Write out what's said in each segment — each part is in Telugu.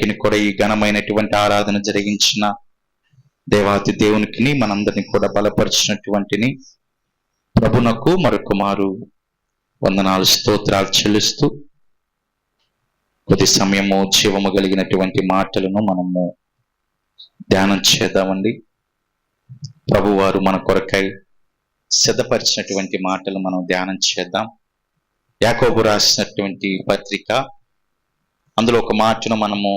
వరకు కూడా ఈ ఘనమైనటువంటి ఆరాధన జరిగించిన దేవాతి దేవునికి మనందరినీ కూడా బలపరిచినటువంటిని ప్రభునకు మరొక మారు వందనాలు స్తోత్రాలు చెల్లిస్తూ కొద్ది సమయము జీవము కలిగినటువంటి మాటలను మనము ధ్యానం చేద్దామండి. ప్రభువారు మన కొరకై సిద్ధపరిచినటువంటి మాటలు మనం ధ్యానం చేద్దాం. యాకోబు రాసినటువంటి పత్రిక, అందులో ఒక మాటను మనము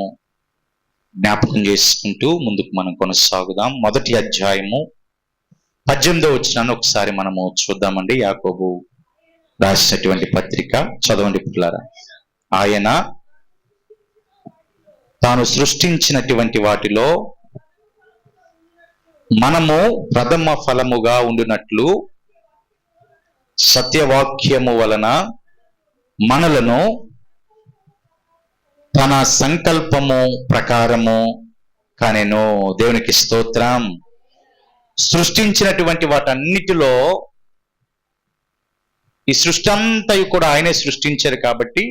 జ్ఞాపకం చేసుకుంటూ ముందుకు మనం కొనసాగుదాం. 1వ అధ్యాయము 18వ వచనాన్ని ఒకసారి మనము చూద్దామండి. యాకోబు రాసినటువంటి పత్రిక, చదవండి పిల్లారా. ఆయన తాను సృష్టించినటువంటి వాటిలో మనము ప్రథమ ఫలముగా ఉండినట్లు సత్యవాక్యము వలన మనలను తన సంకల్పము ప్రకారము కనెను. దేవునికి స్తోత్రం. సృష్టించినటువంటి వాటన్నిటిలో, ఈ సృష్టి అంతా కూడా ఆయనే సృష్టించారు కాబట్టి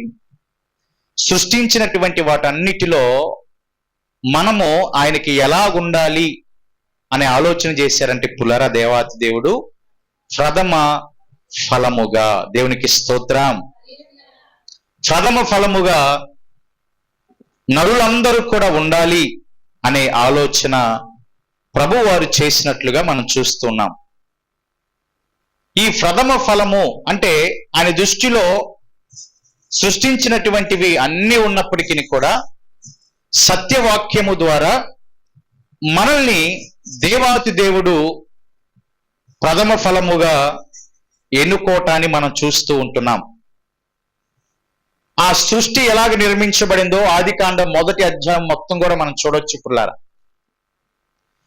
సృష్టించినటువంటి వాటన్నిటిలో మనము ఆయనకి ఎలాగుండాలి అనే ఆలోచన చేశారంటే పులర దేవాతి దేవుడు ప్రథమ ఫలముగా, దేవునికి స్తోత్రం, ప్రథమ ఫలముగా నరులందరూ కూడా ఉండాలి అనే ఆలోచన ప్రభువారు చేసినట్లుగా మనం చూస్తున్నాం. ఈ ప్రథమ ఫలము అంటే ఆయన దృష్టిలో సృష్టించినటువంటివి అన్నీ ఉన్నప్పటికీ కూడా సత్యవాక్యము ద్వారా మనల్ని దేవాతి దేవుడు ప్రథమ ఫలముగా ఎన్నుకోవటాన్ని మనం చూస్తూ ఉంటున్నాం. ఆ సృష్టి ఎలాగ నిర్మించబడిందో ఆదికాండం 1వ అధ్యాయం మొత్తం కూడా మనం చూడొచ్చు పుల్లారా.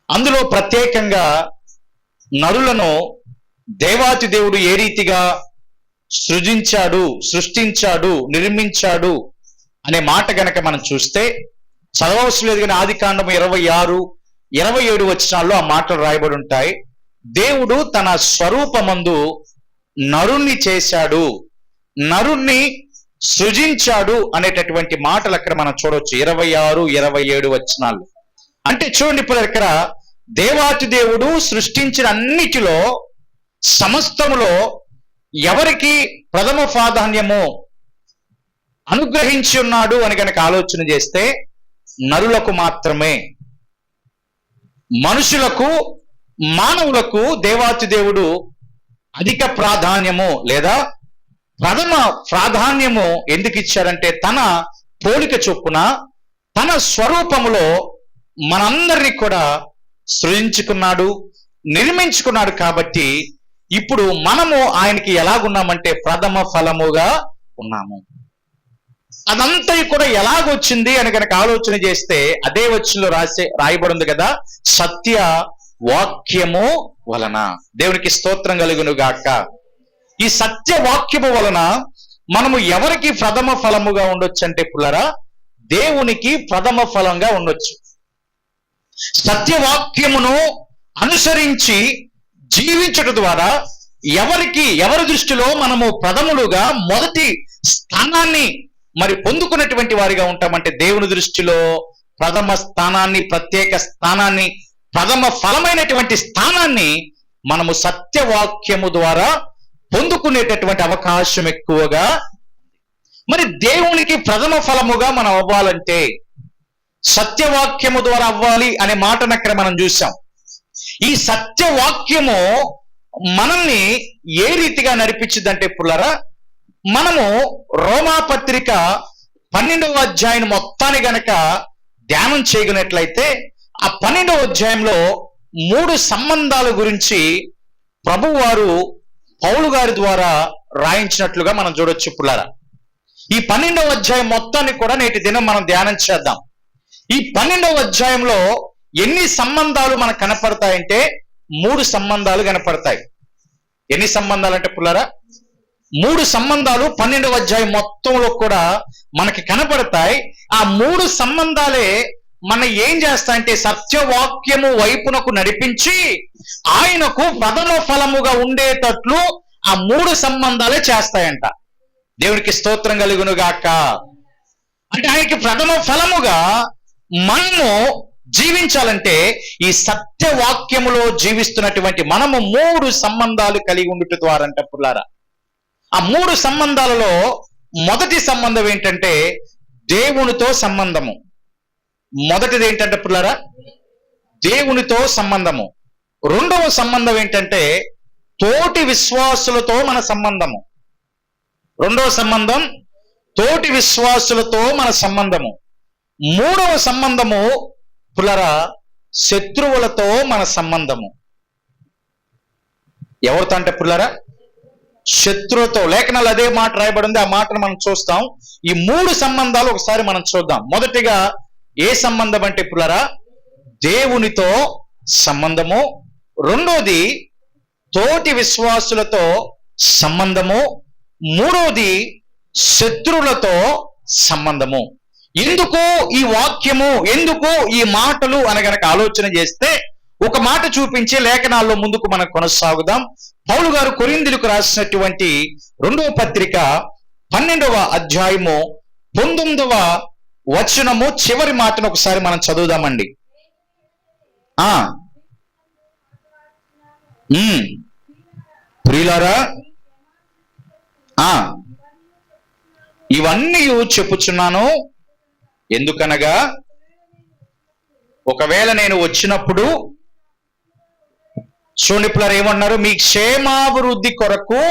అందులో ప్రత్యేకంగా నరులను దేవాతి దేవుడు ఏ రీతిగా సృష్టించాడు, నిర్మించాడు అనే మాట గనక మనం చూస్తే చదవవలసిన లేదు కానీ ఆదికాండం 26, 27 వచనాల్లో ఆ మాటలు రాయబడి ఉంటాయి. దేవుడు తన స్వరూపమందు నరుణ్ణి చేశాడు, నరుణ్ణి సృజించాడు అనేటటువంటి మాటలు అక్కడ మనం చూడవచ్చు 26, 27 వచనాలు. అంటే చూడండి ఇప్పుడు ఇక్కడ దేవాతి దేవుడు సృష్టించిన అన్నిటిలో సమస్తములో ఎవరికి ప్రథమ ప్రాధాన్యము అనుగ్రహించి ఉన్నాడు అని కనుక ఆలోచన చేస్తే నరులకు మాత్రమే. మనుషులకు, మానవులకు దేవాతి దేవుడు అధిక ప్రాధాన్యము లేదా ప్రథమ ప్రాధాన్యము ఎందుకు ఇచ్చారంటే తన పోలిక చొప్పున తన స్వరూపములో మనందరినీ కూడా సృజించుకున్నాడు, నిర్మించుకున్నాడు. కాబట్టి ఇప్పుడు మనము ఆయనకి ఎలాగున్నామంటే ప్రథమ ఫలముగా ఉన్నాము. అదంతా కూడా ఎలాగొచ్చింది అని కనుక ఆలోచన చేస్తే అదే వచనంలో రాయబడింది కదా, సత్య వాక్యము వలన. దేవునికి స్తోత్రం కలుగును గాక. ఈ సత్య వాక్యము వలన మనము ఎవరికి ప్రథమ ఫలముగా ఉండొచ్చు అంటే పుల్లరా, దేవునికి ప్రథమ ఫలంగా ఉండొచ్చు. సత్యవాక్యమును అనుసరించి జీవించడం ద్వారా ఎవరి దృష్టిలో మనము ప్రథములుగా మొదటి స్థానాన్ని మరి పొందుకున్నటువంటి వారిగా ఉంటామంటే దేవుని దృష్టిలో ప్రథమ స్థానాన్ని, ప్రత్యేక స్థానాన్ని, ప్రథమ ఫలమైనటువంటి స్థానాన్ని మనము సత్యవాక్యము ద్వారా పొందుకునేటటువంటి అవకాశం ఎక్కువగా. మరి దేవునికి ప్రథమ ఫలముగా మనం అవ్వాలంటే సత్యవాక్యము ద్వారా అవ్వాలి అనే మాటను అక్కడ మనం చూసాం. ఈ సత్యవాక్యము మనల్ని ఏ రీతిగా నడిపించిందంటే పుల్లరా, మనము రోమాపత్రిక 12వ అధ్యాయం మొత్తాన్ని గనక ధ్యానం చేయగలిగినట్లయితే ఆ 12వ అధ్యాయంలో 3 సంబంధాల గురించి ప్రభువారు పౌలు గారి ద్వారా రాయించినట్లుగా మనం చూడొచ్చు పుల్లరా. ఈ 12వ అధ్యాయం మొత్తాన్ని కూడా నేటి దినం మనం ధ్యానం చేద్దాం. ఈ 12వ అధ్యాయంలో ఎన్ని సంబంధాలు మనకు కనపడతాయంటే 3 సంబంధాలు కనపడతాయి. ఎన్ని సంబంధాలు అంటే పుల్లరా, 3 సంబంధాలు 12వ అధ్యాయం మొత్తంలో కూడా మనకి కనపడతాయి. ఆ 3 సంబంధాలే మన ఏం చేస్తాయంటే సత్యవాక్యము వైపునకు నడిపించి ఆయనకు ప్రథమ ఫలముగా ఉండేటట్లు ఆ 3 సంబంధాలే చేస్తాయంట. దేవునికి స్తోత్రం కలుగును గాక. అంటే ఆయనకి ప్రథమ ఫలముగా మనము జీవించాలంటే ఈ సత్యవాక్యములో జీవిస్తున్నటువంటి మనము 3 సంబంధాలు కలిగి ఉండుట ద్వారా అంట పుల్లారా. ఆ 3 సంబంధాలలో మొదటి సంబంధం ఏంటంటే దేవునితో సంబంధము. మొదటిది ఏంటంటే పుల్లారా, దేవునితో సంబంధము. రెండవ సంబంధం ఏంటంటే తోటి విశ్వాసులతో మన సంబంధము. రెండవ సంబంధం తోటి విశ్వాసులతో మన సంబంధము. మూడవ సంబంధము పులరా శత్రువులతో మన సంబంధము. ఎవరితో అంటే పుల్లరా? శత్రువుతో. లేఖనాలు అదే మాట రాయబడింది, ఆ మాటను మనం చూస్తాం. ఈ 3 సంబంధాలు ఒకసారి మనం చూద్దాం. మొదటిగా ఏ సంబంధం అంటే పుల్లరా, దేవునితో సంబంధము. రెండోది తోటి విశ్వాసులతో సంబంధము. మూడోది శత్రువులతో సంబంధము. ఎందుకు ఈ వాక్యము, ఎందుకు ఈ మాటలు అని గనక ఆలోచన చేస్తే ఒక మాట చూపించి లేఖనాల్లో ముందుకు మనం కొనసాగుదాం. పౌలు గారు కొరింథీయులకు రాసినటువంటి 2వ పత్రిక 12వ అధ్యాయము 19వ వచనము చివరి మాటను ఒకసారి మనం చదువుదామండి. ప్రియులారా, ఇవన్నీ చెప్పుచున్నాను ఎందుకనగా ఒకవేళ నేను వచ్చినప్పుడు, సోనిపులర్ ఏమన్నారు, మీ క్షేమాభివృద్ధి కొరకు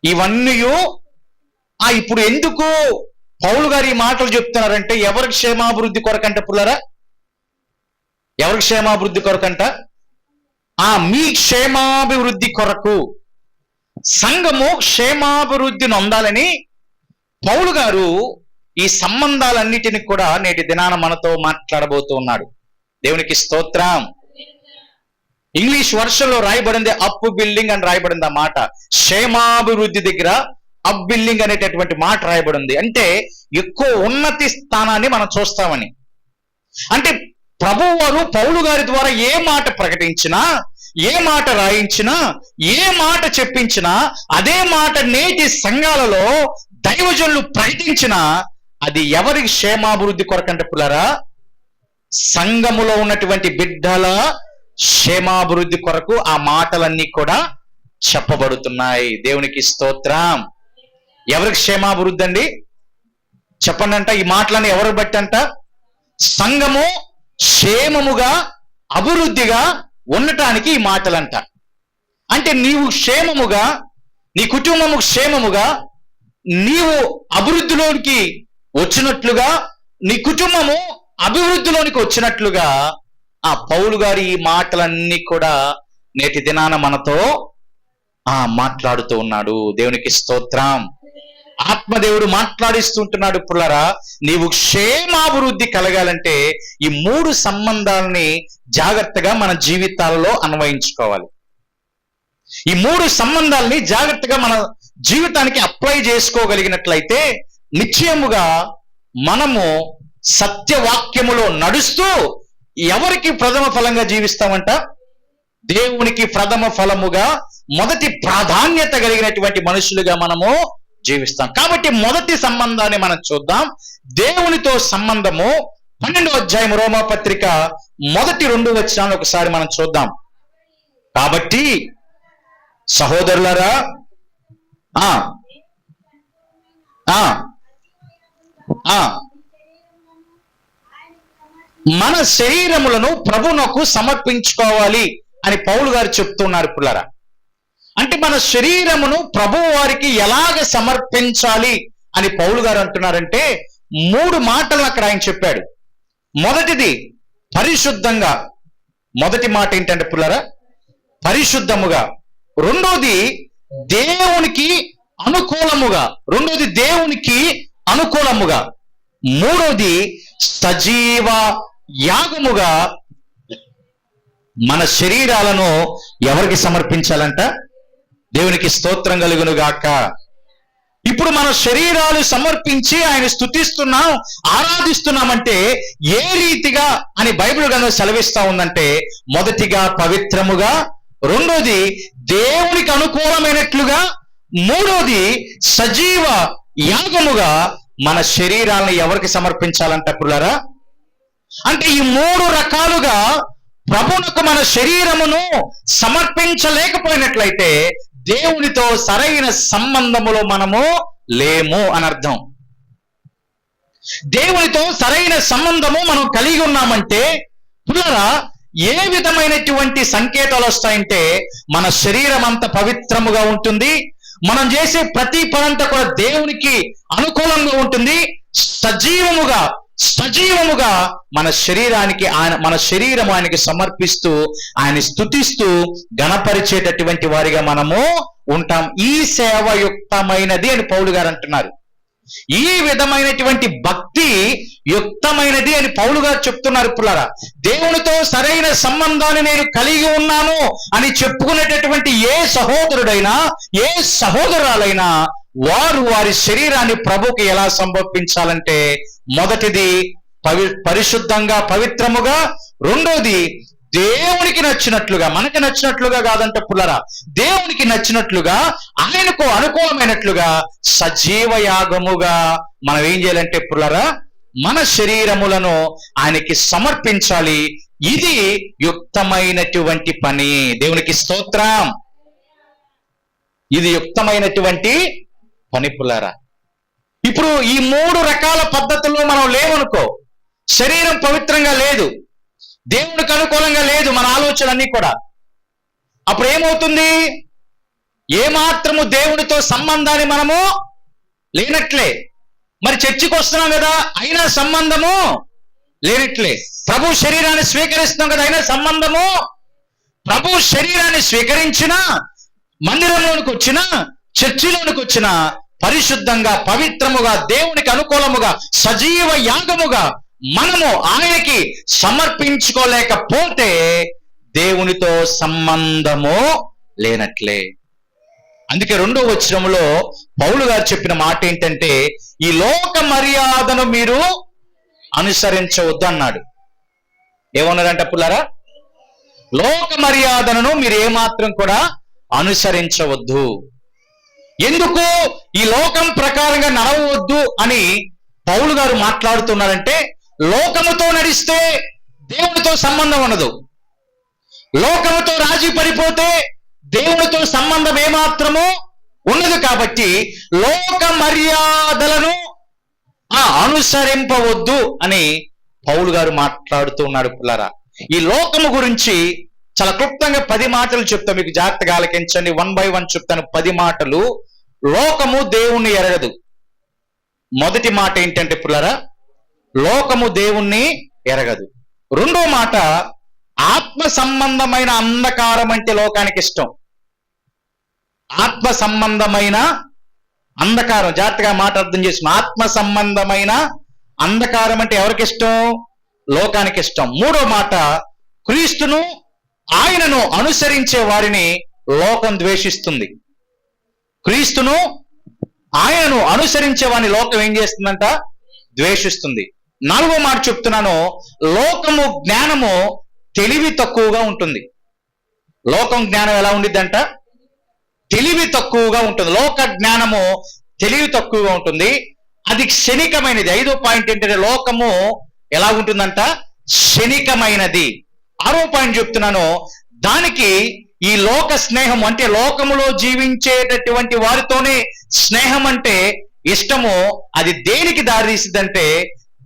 ఇవన్నీ. ఇప్పుడు ఎందుకు పౌలు గారు ఈ మాటలు చెప్తున్నారంటే ఎవరి క్షేమాభివృద్ధి కొరకంట పుల్లరా? ఎవరి క్షేమాభివృద్ధి కొరకంట? మీ క్షేమాభివృద్ధి కొరకు, సంఘము క్షేమాభివృద్ధి నొందాలని పౌలు గారు ఈ సంబంధాలన్నిటిని కూడా నేటి దినాన మనతో మాట్లాడబోతూ ఉన్నాడు. దేవునికి స్తోత్రం. ఇంగ్లీష్ వర్షన్లో రాయబడింది అప్ బిల్డింగ్ అని రాయబడింది. ఆ మాట క్షేమాభివృద్ధి దగ్గర అప్ బిల్డింగ్ అనేటటువంటి మాట రాయబడింది. అంటే ఎక్కువ ఉన్నతి స్థానాన్ని మనం చూస్తామని. అంటే ప్రభువు వారు పౌలు గారి ద్వారా ఏ మాట ప్రకటించినా, ఏ మాట రాయించినా, ఏ మాట చెప్పించినా, అదే మాట నేటి సంఘాలలో దైవజనులు ప్రకటించినా అది ఎవరి క్షేమాభివృద్ధి కొరకంటే పుల్లరా? సంఘములో ఉన్నటువంటి బిడ్డల క్షేమాభివృద్ధి కొరకు ఆ మాటలన్నీ కూడా చెప్పబడుతున్నాయి. దేవునికి స్తోత్రం. ఎవరికి క్షేమాభివృద్ధి అండి? చెప్పండి అంట. ఈ మాటలన్నీ ఎవరు బట్టి అంట? సంఘము క్షేమముగా అభివృద్ధిగా ఉండటానికి ఈ మాటలంట. అంటే నీవు క్షేమముగా, నీ కుటుంబము క్షేమముగా, నీవు అభివృద్ధిలోనికి వచ్చినట్లుగా, నీ కుటుంబము అభివృద్ధిలోనికి వచ్చినట్లుగా ఆ పౌలు గారి ఈ మాటలన్నీ కూడా నేటి దినాన మనతో మాట్లాడుతూ ఉన్నాడు. దేవునికి స్తోత్రం. ఆత్మదేవుడు మాట్లాడిస్తుంటున్నాడు. పుల్లరా, నీవు క్షేమాభివృద్ధి కలగాలంటే ఈ 3 సంబంధాలని జాగ్రత్తగా మన జీవితాలలో అన్వయించుకోవాలి. ఈ 3 సంబంధాలని జాగ్రత్తగా మన జీవితానికి అప్లై చేసుకోగలిగినట్లయితే నిశ్చయముగా మనము సత్యవాక్యములో నడుస్తూ ఎవరికి ప్రథమ ఫలంగా జీవిస్తామంట? దేవునికి ప్రథమ ఫలముగా, మొదటి ప్రాధాన్యత కలిగినటువంటి మనుషులుగా మనము జీవిస్తాం. కాబట్టి మొదటి సంబంధాన్ని మనం చూద్దాం. దేవునితో సంబంధము 12వ అధ్యాయం రోమా పత్రిక మొదటి 2 వచనాలను ఒకసారి మనం చూద్దాం. కాబట్టి సహోదరులారా, మన శరీరములను ప్రభువునకు సమర్పించుకోవాలి అని పౌలు గారు చెప్తున్నారు. పుల్లరా, అంటే మన శరీరమును ప్రభువు వారికి ఎలాగ సమర్పించాలి అని పౌలు గారు అంటున్నారంటే 3 మాటలు అక్కడ ఆయన చెప్పాడు. మొదటిది పరిశుద్ధంగా. మొదటి మాట ఏంటంటే పుల్లరా, పరిశుద్ధముగా. రెండోది దేవునికి అనుకూలముగా. మూడోది సజీవ యాగముగా మన శరీరాలను ఎవరికి సమర్పించాలంట? దేవునికి స్తోత్రం కలుగును గాక. ఇప్పుడు మన శరీరాలు సమర్పించి ఆయన స్తుతిస్తున్నాం, ఆరాధిస్తున్నామంటే ఏ రీతిగా అని బైబిల్ గ్రంథం సెలవిస్తా ఉందంటే, మొదటిగా పవిత్రముగా, రెండోది దేవునికి అనుకూలమైనట్లుగా, మూడోది సజీవ యాగముగా మన శరీరాలను ఎవరికి సమర్పించాలంట పుల్లరా? అంటే ఈ 3 రకాలుగా ప్రభువునకు మన శరీరమును సమర్పించలేకపోయినట్లయితే దేవునితో సరైన సంబంధములో మనము లేము అని అర్థం. దేవునితో సరైన సంబంధము మనం కలిగి ఉన్నామంటే పునరా ఏ విధమైనటువంటి సంకేతాలు వస్తాయంటే మన శరీరం అంత పవిత్రముగా ఉంటుంది, మనం చేసే ప్రతి పనంతా కూడా దేవునికి అనుకూలంగా ఉంటుంది, సజీవముగా మన శరీరానికి మన శరీరం ఆయనకి సమర్పిస్తూ ఆయన స్తుతిస్తూ గణపరిచేటటువంటి వారిగా మనము ఉంటాం. ఈ సేవయుక్తమైనది అని పౌలు గారు అంటున్నారు. ఈ విధమైనటువంటి భక్తి యుక్తమైనది అని పౌలు గారు చెప్తున్నారు. పుల్లారా, దేవునితో సరైన సంబంధాన్ని నేను కలిగి ఉన్నాను అని చెప్పుకునేటటువంటి ఏ సహోదరుడైనా ఏ సహోదరురాలైనా వారు వారి శరీరాన్ని ప్రభుకి ఎలా సమర్పించాలంటే మొదటిది పరిశుద్ధంగా పవిత్రముగా, రెండోది దేవునికి నచ్చినట్లుగా, మనకి నచ్చినట్లుగా కాదంటే పుల్లరా, దేవునికి నచ్చినట్లుగా ఆయనకు అనుకూలమైనట్లుగా సజీవ యాగముగా మనం ఏం చేయాలంటే పుల్లరా మన శరీరములను ఆయనకి సమర్పించాలి. ఇది యుక్తమైనటువంటి పని. దేవునికి స్తోత్రం. ఇది యుక్తమైనటువంటి పని పుల్లరా. ఇప్పుడు ఈ 3 రకాల పద్ధతుల్లో మనం లేవనుకో, శరీరం పవిత్రంగా లేదు, దేవునికి అనుకూలంగా లేదు మన ఆలోచనలన్నీ కూడా, అప్పుడు ఏమవుతుంది? ఏమాత్రము దేవునితో సంబంధాన్ని మనము లేనట్లే. మరి చర్చికి వస్తున్నాం కదా, అయినా సంబంధము లేనట్లే. ప్రభు శరీరాన్ని స్వీకరిస్తున్నాం కదా, అయినా సంబంధము. ప్రభు శరీరాన్ని స్వీకరించిన, మందిరంలోనికి వచ్చిన, చర్చిలోనికి వచ్చిన పరిశుద్ధంగా పవిత్రముగా దేవునికి అనుకూలముగా సజీవ యాగముగా మనము ఆయనకి సమర్పించుకోలేకపోతే దేవునితో సంబంధము లేనట్లే. అందుకే 2వ వచనములో పౌలు గారు చెప్పిన మాట ఏంటంటే, ఈ లోక మర్యాదను మీరు అనుసరించవద్దు అన్నాడు. ఏమన్నారంట పుల్లారా? లోక మర్యాదను మీరు ఏమాత్రం కూడా అనుసరించవద్దు. ఎందుకు ఈ లోకం ప్రకారంగా నడవవద్దు అని పౌలు గారు మాట్లాడుతున్నారంటే, లోకముతో నడిస్తే దేవునితో సంబంధం ఉండదు. లోకముతో రాజీ పడిపోతే దేవునితో సంబంధం ఏమాత్రము ఉండదు. కాబట్టి లోక మర్యాదలను అనుసరింపవద్దు అని పౌలు గారు మాట్లాడుతూ ఉన్నాడు. పుల్లారా, ఈ లోకము గురించి చాలా క్లుప్తంగా 10 మాటలు చెప్తా, మీకు జాగ్రత్తగా ఆలకించండి. 1 by 1 చెప్తాను. 10 మాటలు. లోకము దేవుణ్ణి ఎరగదు. మొదటి మాట ఏంటంటే పుల్లారా, లోకము దేవుణ్ణి ఎరగదు. 2వ మాట, ఆత్మ సంబంధమైన అంధకారం అంటే లోకానికి ఇష్టం. ఆత్మ సంబంధమైన అంధకారం, జాగ్రత్తగా మాట అర్థం చేసుకున్నాం. ఆత్మ సంబంధమైన అంధకారం అంటే ఎవరికి ఇష్టం? లోకానికి ఇష్టం. 3వ మాట, క్రీస్తును ఆయనను అనుసరించే వారిని లోకం ద్వేషిస్తుంది. క్రీస్తును ఆయనను అనుసరించే వారిని లోకం ఏం చేస్తుందంట? ద్వేషిస్తుంది. 4వ మాట చెప్తున్నాను, లోకము జ్ఞానము తెలివి తక్కువగా ఉంటుంది. లోకం జ్ఞానం ఎలా ఉండిద్దంట? తెలివి తక్కువగా ఉంటుంది. లోక జ్ఞానము తెలివి తక్కువగా ఉంటుంది, అది క్షణికమైనది. 5వ పాయింట్ ఏంటంటే, లోకము ఎలా ఉంటుందంట? క్షణికమైనది. 6వ పాయింట్ చెప్తున్నాను, దానికి ఈ లోక స్నేహం అంటే లోకములో జీవించేటటువంటి వారితోనే స్నేహం అంటే ఇష్టము. అది దేనికి దారితీసిద్దంటే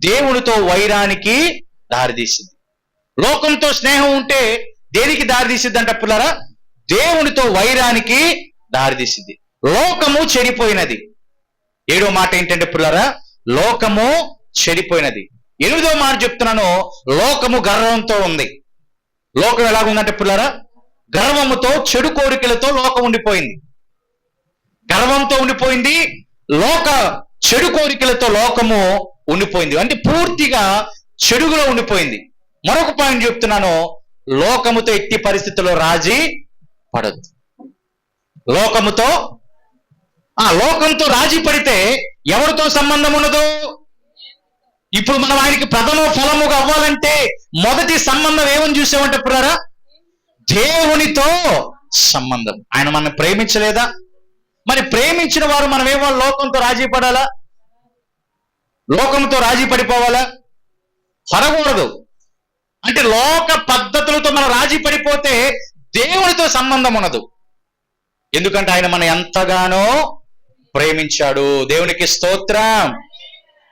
దేవునితో వైరానికి దారితీసింది. లోకంతో స్నేహం ఉంటే దేనికి దారితీసిద్దంట పుల్లారా? దేవునితో వైరానికి దారితీసింది. లోకము చెడిపోయినది. 7వ మాట ఏంటంటే పుల్లారా, లోకము చెడిపోయినది. 8వ మాట చెప్తున్నాను, లోకము గర్వంతో ఉంది. లోకం ఎలాగుందంటే పుల్లారా, గర్వముతో చెడు కోరికలతో లోకం ఉండిపోయింది. గర్వంతో ఉండిపోయింది, లోక చెడు కోరికలతో లోకము ఉండిపోయింది. అంటే పూర్తిగా చెడుగులో ఉండిపోయింది. మరొక పాయింట్ చెప్తున్నాను, లోకముతో ఎట్టి పరిస్థితుల్లో రాజీ పడద్దు. లోకంతో రాజీ పడితే ఎవరితో సంబంధం ఉండదు? ఇప్పుడు మనం ఆయనకి ప్రథమ ఫలముగా అవ్వాలంటే మొదటి సంబంధం ఏమని చూసామంటే పురారా, దేవునితో సంబంధం. ఆయన మనం ప్రేమించలేదా? మరి ప్రేమించిన వారు మనం ఏమో లోకంతో రాజీ పడాలా? లోకంతో రాజీ పడిపోవాలా? పడకూడదు. అంటే లోక పద్ధతులతో మనం రాజీ పడిపోతే దేవునితో సంబంధం ఉండదు. ఎందుకంటే ఆయన మనం ఎంతగానో ప్రేమించాడు. దేవునికి స్తోత్రం,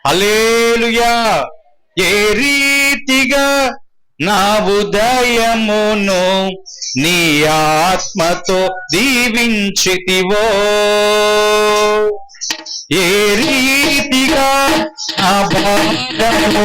హల్లెలూయా. ఏ రీతిగా నా ఉదయమును నీ ఆత్మతో దీవించితివో, ఏ రీతిగా నా భారమును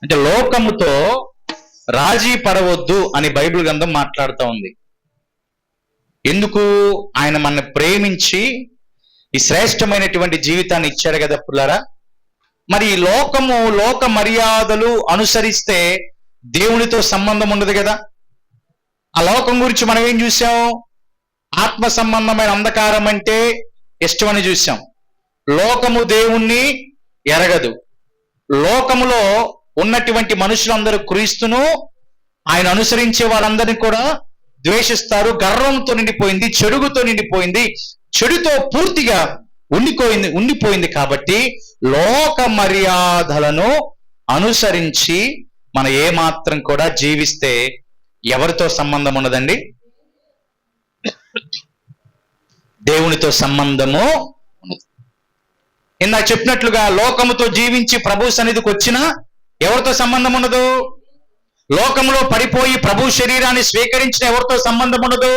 అంటే లోకముతో రాజీ పడవద్దు అని బైబిల్ గ్రంథం మాట్లాడుతూ ఉంది. ఎందుకు? ఆయన మనల్ని ప్రేమించి ఈ శ్రేష్టమైనటువంటి జీవితాన్ని ఇచ్చాడు కదా పుల్లారా. మరి ఈ లోక మర్యాదలు అనుసరిస్తే దేవునితో సంబంధం ఉండదు కదా. ఆ లోకం గురించి మనం ఏం చూసాం? ఆత్మ సంబంధమైన అంధకారం అంటే ఇష్టమని చూసాం. లోకము దేవుణ్ణి ఎరగదు. లోకములో ఉన్నటువంటి మనుషులందరూ క్రీస్తును, ఆయన అనుసరించే వారందరినీ కూడా ద్వేషిస్తారు. గర్వంతో నిండిపోయింది, చెడుగుతో నిండిపోయింది, చెడుతో పూర్తిగా ఉండిపోయింది. కాబట్టి లోక మర్యాదలను అనుసరించి మనం ఏమాత్రం కూడా జీవిస్తే ఎవరితో సంబంధం ఉన్నదండి? దేవునితో సంబంధము ఉన్నది. ఇందాక చెప్పినట్లుగా లోకముతో జీవించి ప్రభు సన్నిధికి వచ్చినా ఎవరితో సంబంధం ఉండదు. లోకములో పడిపోయి ప్రభు శరీరాన్ని స్వీకరించిన ఎవరితో సంబంధం ఉండదు.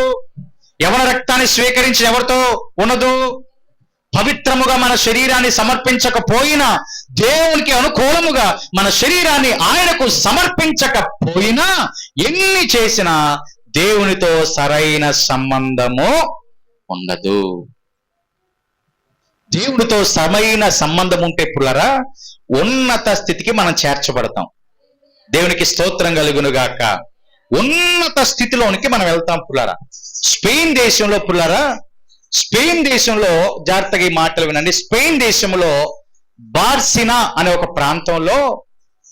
యవన రక్తాన్ని స్వీకరించిన ఎవరితో ఉండదు. పవిత్రముగా మన శరీరాన్ని సమర్పించకపోయినా, దేవునికి అనుకూలముగా మన శరీరాన్ని ఆయనకు సమర్పించకపోయినా, ఎన్ని చేసినా దేవునితో సరైన సంబంధము ఉండదు. దేవుడితో సరైన సంబంధం ఉంటే పుల్లరా ఉన్నత స్థితికి మనం చేర్చబడతాం. దేవునికి స్తోత్రం కలుగునుగాక. ఉన్నత స్థితిలోనికి మనం వెళ్తాం పుల్లరా. స్పెయిన్ దేశంలో పుల్లరా, స్పెయిన్ దేశంలో జాగ్రత్తగా ఈ మాటలు వినండి. స్పెయిన్ దేశంలో బార్సినా అనే ఒక ప్రాంతంలో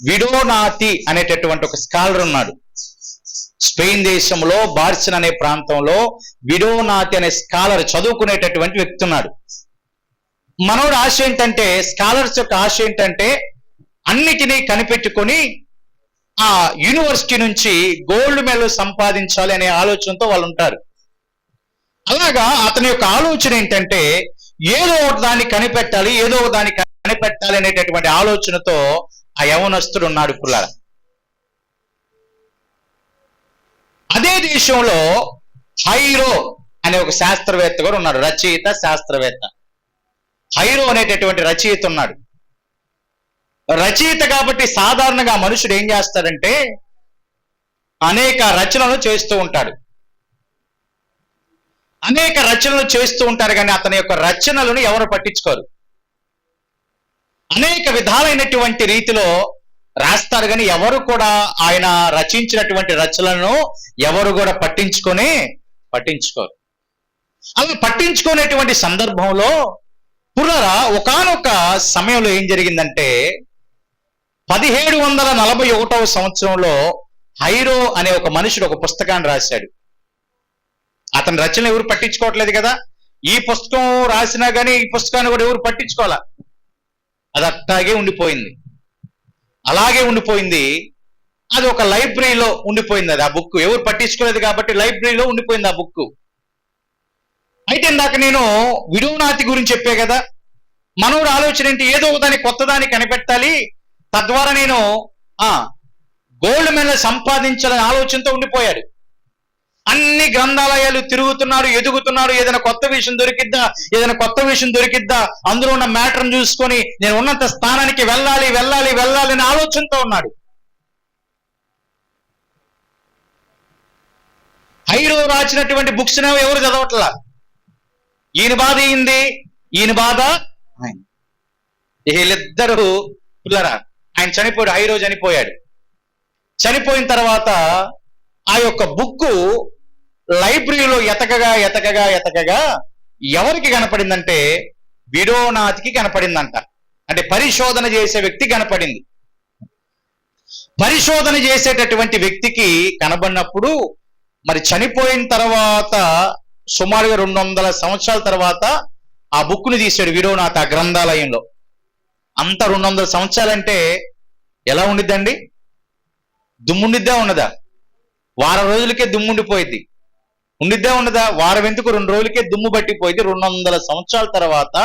విడోనాతి అనేటటువంటి ఒక స్కాలర్ ఉన్నాడు. స్పెయిన్ దేశంలో బార్సిన్ అనే ప్రాంతంలో విడోనాతి అనే స్కాలర్ చదువుకునేటటువంటి వ్యక్తి ఉన్నాడు. మనోడు ఆశ ఏంటంటే, స్కాలర్స్ యొక్క ఆశ ఏంటంటే అన్నిటినీ కనిపెట్టుకొని ఆ యూనివర్సిటీ నుంచి గోల్డ్ మెడల్ సంపాదించాలి అనే ఆలోచనతో వాళ్ళు ఉంటారు. అలాగా అతని యొక్క ఆలోచన ఏంటంటే ఏదో ఒక దాన్ని కనిపెట్టాలి, ఏదో ఒక దాన్ని కనిపెట్టాలి అనేటటువంటి ఆలోచనతో ఆ యవనస్తుడు ఉన్నాడు పుల్లార. అదే దేశంలో హైరో అనే ఒక శాస్త్రవేత్త కూడా ఉన్నాడు, రచయిత, శాస్త్రవేత్త. హైరో అనేటటువంటి రచయిత ఉన్నాడు. రచయిత కాబట్టి సాధారణంగా మనుషుడు ఏం చేస్తాడంటే అనేక రచనలు చేస్తూ ఉంటాడు. అనేక రచనలు చేస్తూ ఉంటారు కానీ అతని యొక్క రచనలను ఎవరు పట్టించుకోరు. అనేక విధాలైనటువంటి రీతిలో రాస్తారు కానీ ఎవరు కూడా ఆయన రచించినటువంటి రచనలను ఎవరు కూడా పట్టించుకోరు. అలా పట్టించుకునేటువంటి సందర్భంలో పునరా ఒకానొక సమయంలో ఏం జరిగిందంటే 1741 సంవత్సరంలో హైరో అనే ఒక మనుషుడు ఒక పుస్తకాన్ని రాశాడు. అతని రచన ఎవరు పట్టించుకోవట్లేదు కదా, ఈ పుస్తకం రాసినా కానీ ఈ పుస్తకాన్ని కూడా ఎవరు పట్టించుకోవాలా, అది అట్టాగే ఉండిపోయింది. అలాగే ఉండిపోయింది. అది ఒక లైబ్రరీలో ఉండిపోయింది. అది ఆ బుక్ ఎవరు పట్టించుకోలేదు కాబట్టి లైబ్రరీలో ఉండిపోయింది ఆ బుక్. అయితే ఇందాక నేను విడోనాతి గురించి చెప్పే కదా, మనోడు ఆలోచన ఏంటి, ఏదో దాన్ని కొత్త దాన్ని కనిపెట్టాలి, తద్వారా నేను గోల్డ్ మెడల్ సంపాదించాలని ఆలోచనతో ఉండిపోయాడు. అన్ని గ్రంథాలయాలు తిరుగుతున్నారు, ఎదుగుతున్నారు, ఏదైనా కొత్త విషయం దొరికిద్దా అందులో ఉన్న మ్యాటర్ని చూసుకొని నేను ఉన్నంత స్థానానికి వెళ్ళాలి అనే ఆలోచనతో ఉన్నాడు. హైరో రాసినటువంటి బుక్స్ ఎవరు చదవట్లా. ఈయన బాధ అయింది, ఈయన బాధ వీళ్ళిద్దరూ పిల్లరా. ఆయన చనిపోయాడు, హైరో చనిపోయాడు. చనిపోయిన తర్వాత ఆ యొక్క బుక్కు లైబ్రరీలో ఎతకగా ఎవరికి కనపడిందంటే విడోనాతికి కనపడిందంట. అంటే పరిశోధన చేసే వ్యక్తి కనపడింది. పరిశోధన చేసేటటువంటి వ్యక్తికి కనబడినప్పుడు మరి చనిపోయిన తర్వాత సుమారుగా 200 సంవత్సరాల తర్వాత ఆ బుక్ను తీశాడు విడోనాథ్ ఆ గ్రంథాలయంలో. అంత 200 సంవత్సరాలంటే ఎలా ఉండిద్దండి? దుమ్ముండిద్దా ఉండదా? వారం రోజులకే దుమ్ముండిపోయింది. ఉండిద్దా ఉండదా? వారం ఎందుకు, 2 రోజులకే దుమ్ము పట్టిపోయింది. 200 సంవత్సరాల తర్వాత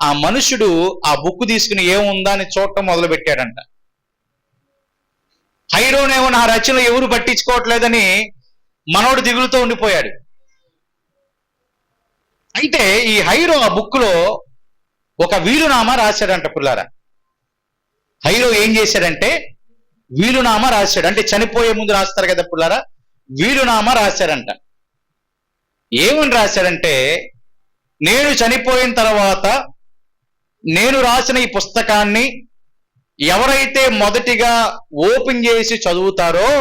ఆ మనుషుడు ఆ బుక్ తీసుకుని ఏముందా అని చూడటం మొదలు పెట్టాడంట. హైరోనేమో నా రచనలు ఎవరు పట్టించుకోవట్లేదని మనోడు దిగులుతో ఉండిపోయాడు. అయితే ఈ హైరో ఆ బుక్ లో ఒక వీలునామా రాశాడంట పుల్లారా. హైరో ఏం చేశాడంటే వీలునామా రాశాడు. అంటే చనిపోయే ముందు రాస్తారు కదా పుల్లారా, వీలునామా రాశాడంట. ఏమని రాశాడంటే, నేను చనిపోయిన తర్వాత నేను రాసిన ఈ పుస్తకాన్ని ఎవరైతే మొదటిగా ఓపెన్ చేసి చదువుతారో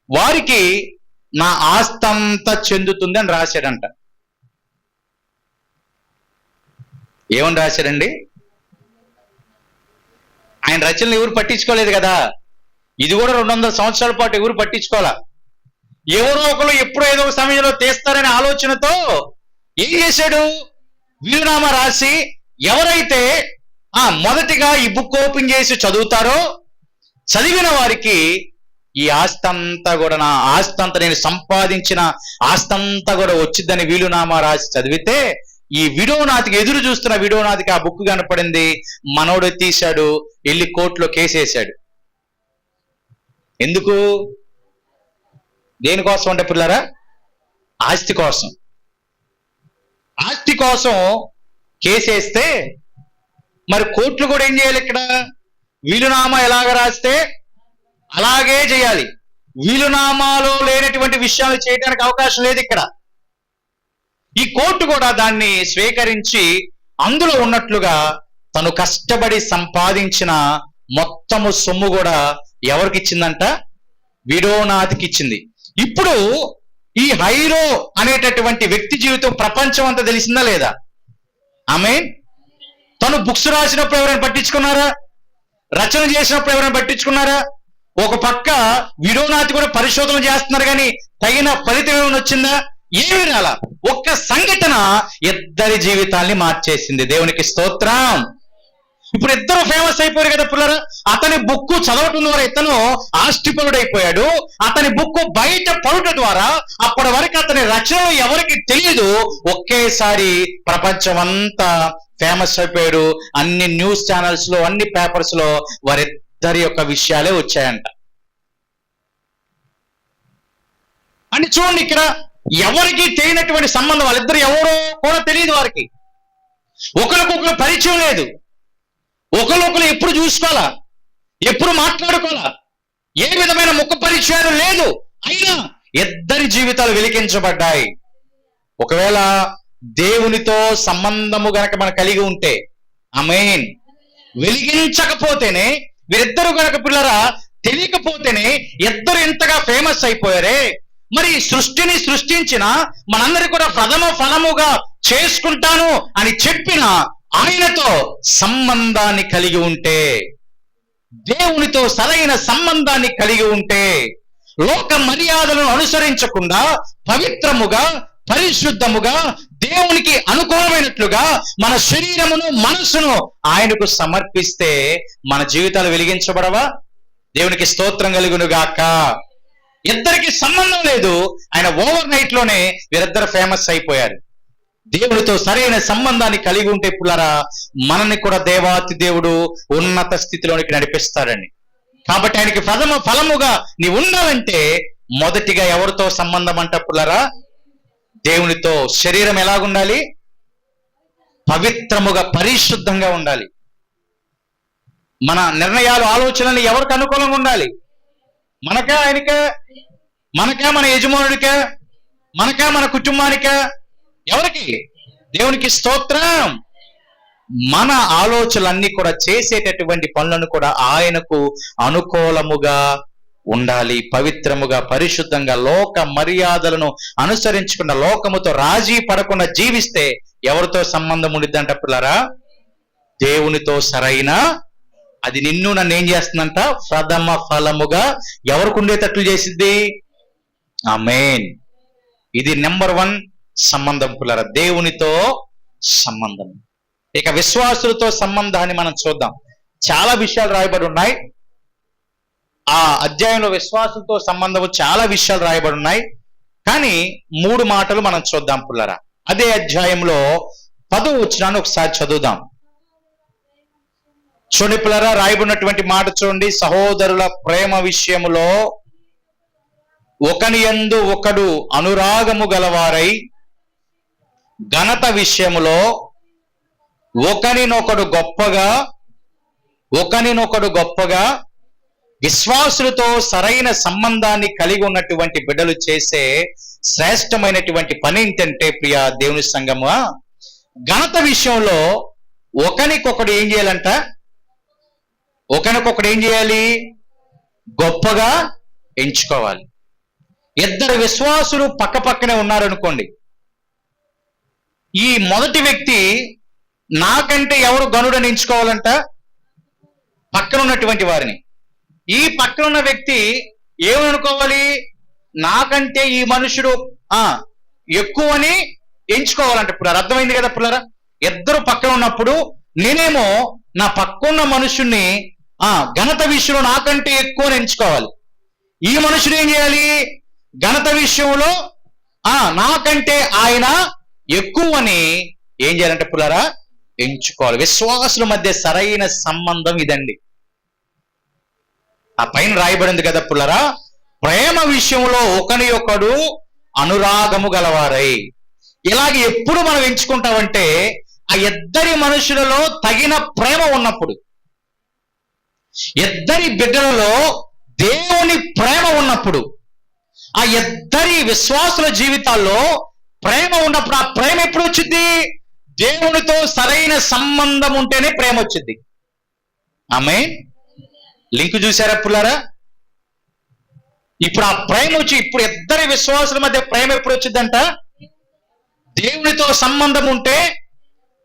వారికి నా ఆస్తంతా చెందుతుంది అని రాశాడంట. ఏమని రాశాడండి? ఆయన రచనలు ఎవరు పట్టించుకోలేదు కదా, ఇది కూడా 200 సంవత్సరాల పాటు ఎవరు పట్టించుకోవాలా. ఎవరో ఒకరు ఎప్పుడో ఏదో ఒక సమయంలో తీస్తారనే ఆలోచనతో ఏం చేశాడు, వీలునామా రాసి ఎవరైతే మొదటిగా ఈ బుక్ ఓపెన్ చేసి చదువుతారో చదివిన వారికి ఈ ఆస్తంతా కూడా, నా ఆస్తంతా నేను సంపాదించిన ఆస్తంతా కూడా వచ్చిద్దని వీలునామా రాసి చదివితే ఈ విడోనాథ్కి ఎదురు చూస్తున్న విడోనాథ్కి ఆ బుక్ కనపడింది. మనోడు తీశాడు, వెళ్ళి కోర్టులో కేసేశాడు. ఎందుకు? దేనికోసం అంటే పిల్లరా, ఆస్తి కోసం. ఆస్తి కోసం కేసేస్తే మరి కోర్టులు కూడా ఏం చేయాలి? ఇక్కడ వీలునామా ఎలాగ రాస్తే అలాగే చేయాలి. వీలునామాలో లేనటువంటి విషయాలు చేయడానికి అవకాశం లేదు ఇక్కడ. ఈ కోర్టు కూడా దాన్ని స్వీకరించి అందులో ఉన్నట్లుగా తను కష్టపడి సంపాదించిన మొత్తము సొమ్ము కూడా ఎవరికి ఇచ్చిందంట? విడోనాథ్కి ఇచ్చింది. ఇప్పుడు ఈ హైరో అనేటటువంటి వ్యక్తి జీవితం ప్రపంచం అంతా తెలిసిందా లేదా? ఆమె తను బుక్స్ రాసినప్పుడు ఎవరైనా పట్టించుకున్నారా? రచన చేసినప్పుడు ఎవరైనా పట్టించుకున్నారా? ఒక పక్క విడోనాథి కూడా పరిశోధన చేస్తున్నారు, కానీ తగిన ఫలితం ఏమైనా వచ్చిందా? ఏమీ రాలా. ఒక్క సంఘటన ఇద్దరి జీవితాల్ని మార్చేసింది. దేవునికి స్తోత్రం. ఇప్పుడు ఇద్దరు ఫేమస్ అయిపోయారు కదా పిల్లరా. అతని బుక్ చదవటం ద్వారా ఇతను ఆస్తిపరుడైపోయాడు. అతని బుక్ బయట పడుట ద్వారా అప్పటి వరకు అతని రచనలు ఎవరికి తెలియదు, ఒకేసారి ప్రపంచం అంతా ఫేమస్ అయిపోయాడు. అన్ని న్యూస్ ఛానల్స్ లో, అన్ని పేపర్స్ లో వారిద్దరి యొక్క విషయాలే వచ్చాయంట. అని చూడండి, ఇక్కడ ఎవరికి తెలియనటువంటి సంబంధం, వాళ్ళిద్దరు ఎవరో కూడా తెలియదు వారికి. ఒకరికొకరు పరిచయం లేదు, ఒకరికొకరు ఎప్పుడు చూసుకోవాలా, ఎప్పుడు మాట్లాడుకోవాలా, ఏ విధమైన ముఖ పరిచయాలు లేదు. అయినా ఇద్దరి జీవితాలు వెలిగించబడ్డాయి. ఒకవేళ దేవునితో సంబంధము గనక మనం కలిగి ఉంటే, ఆమేన్, వెలిగించకపోతేనే, వీరిద్దరు గనక పిల్లరా తెలియకపోతేనే ఇద్దరు ఇంతగా ఫేమస్ అయిపోయారే. మరి సృష్టిని సృష్టించిన మనందరి కూడా ప్రథమ ఫలముగా చేసుకుంటాను అని చెప్పిన ఆయనతో సంబంధాన్ని కలిగి ఉంటే, దేవునితో సరైన సంబంధాన్ని కలిగి ఉంటే, లోక మర్యాదలను అనుసరించకుండా పవిత్రముగా, పరిశుద్ధముగా, దేవునికి అనుకూలమైనట్లుగా మన శరీరమును, మనస్సును ఆయనకు సమర్పిస్తే మన జీవితాలు వెలిగించబడవా? దేవునికి స్తోత్రం కలుగును గాక. ఇద్దరికి సంబంధం లేదు, ఆయన ఓవర్ నైట్ లోనే వీరిద్దరు ఫేమస్ అయిపోయారు. దేవుడితో సరైన సంబంధాన్ని కలిగి ఉంటే పుల్లరా, మనల్ని కూడా దేవాతి దేవుడు ఉన్నత స్థితిలోనికి నడిపిస్తాడండి. కాబట్టి ఆయనకి ప్రథమ ఫలముగా నీవు ఉండాలంటే మొదటిగా ఎవరితో సంబంధం అంట పుల్లరా? దేవునితో. శరీరం ఎలాగుండాలి? పవిత్రముగా, పరిశుద్ధంగా ఉండాలి. మన నిర్ణయాలు, ఆలోచనలు ఎవరికి అనుకూలంగా ఉండాలి? మనకా, ఆయనకా? మనకా, మన యజమానుడికా? మనకా, మన కుటుంబానికా? ఎవరికి? దేవునికి స్తోత్రం. మన ఆలోచనలన్నీ కూడా, చేసేటటువంటి పనులను కూడా ఆయనకు అనుకూలముగా ఉండాలి. పవిత్రముగా, పరిశుద్ధంగా, లోక మర్యాదలను అనుసరించకుండా, లోకముతో రాజీ పడకుండా జీవిస్తే ఎవరితో సంబంధం ఉండిద్దంట పిల్లరా? దేవునితో. సరైన, అది నిన్ను నన్ను ఏం చేస్తుందంట? ప్రథమ ఫలముగా ఎవరికి ఉండేటట్లు చేసిద్ది. ఆమేన్. ఇది నెంబర్ 1 సంబంధం పిల్లరా, దేవునితో సంబంధం. ఇక విశ్వాసులతో సంబంధాన్ని మనం చూద్దాం. చాలా విషయాలు రాయబడి ఉన్నాయి ఆ అధ్యాయంలో. విశ్వాసులతో సంబంధం చాలా విషయాలు రాయబడి ఉన్నాయి, కానీ 3 మాటలు మనం చూద్దాం పిల్లరా. అదే అధ్యాయంలో 10వ వచనాన్ని ఒకసారి చదువుదాం. చూడండి పిల్లరా, రాయబడినటువంటి మాట చూడండి. సహోదరుల ప్రేమ విషయములో ఒకని యందు ఒకడు అనురాగము గలవారై, ఘనత విషయములో ఒకనినొకడు గొప్పగా విశ్వాసులతో సరైన సంబంధాన్ని కలిగి ఉన్నటువంటి బిడ్డలు చేసే శ్రేష్టమైనటువంటి పని ఏంటంటే ప్రియ దేవుని సంఘమా, ఘనత విషయంలో ఒకనికొకడు ఏం చేయాలంట? ఒకరికొకడు ఏం చేయాలి? గొప్పగా ఎంచుకోవాలి. ఇద్దరు విశ్వాసులు పక్క పక్కనే ఉన్నారనుకోండి, ఈ మొదటి వ్యక్తి నాకంటే ఎవరు గనుడని ఎంచుకోవాలంట? పక్కన ఉన్నటువంటి వారిని. ఈ పక్కన ఉన్న వ్యక్తి ఏమనుకోవాలి? నాకంటే ఈ మనుషుడు ఎక్కువని ఎంచుకోవాలంట. ఇప్పుడు అర్థమైంది కదా పిల్లరా? ఇద్దరు పక్కన ఉన్నప్పుడు నేనేమో నా పక్కన్న మనుషుణ్ణి ఘనత విషయంలో నాకంటే ఎక్కువ ఎంచుకోవాలి. ఈ మనుషుడు ఏం చేయాలి? ఘనత విషయంలో నాకంటే ఆయన ఎక్కువని ఏం చేయాలంటే పుల్లారా? ఎంచుకోవాలి. విశ్వాసుల మధ్య సరైన సంబంధం ఇదండి. ఆ పైన రాయబడింది కదా పుల్లారా, ప్రేమ విషయంలో ఒకని ఒకడు అనురాగము గలవారై. ఇలాగ ఎప్పుడు మనం ఎంచుకుంటామంటే ఆ ఇద్దరి మనుషులలో తగిన ప్రేమ ఉన్నప్పుడు, ఇద్దరి బిడ్డలలో దేవుని ప్రేమ ఉన్నప్పుడు, ఆ ఇద్దరి విశ్వాసుల జీవితాల్లో ప్రేమ ఉన్నప్పుడు, ఆ ప్రేమ ఎప్పుడు వచ్చింది? దేవునితో సరైన సంబంధం ఉంటేనే ప్రేమ వచ్చింది. ఆమేన్. లింక్ చూసారా పుల్లారా? ఇప్పుడు ఆ ప్రేమ వచ్చి, ఇప్పుడు ఇద్దరి విశ్వాసుల మధ్య ప్రేమ ఎప్పుడు వచ్చిందంట? దేవునితో సంబంధం ఉంటే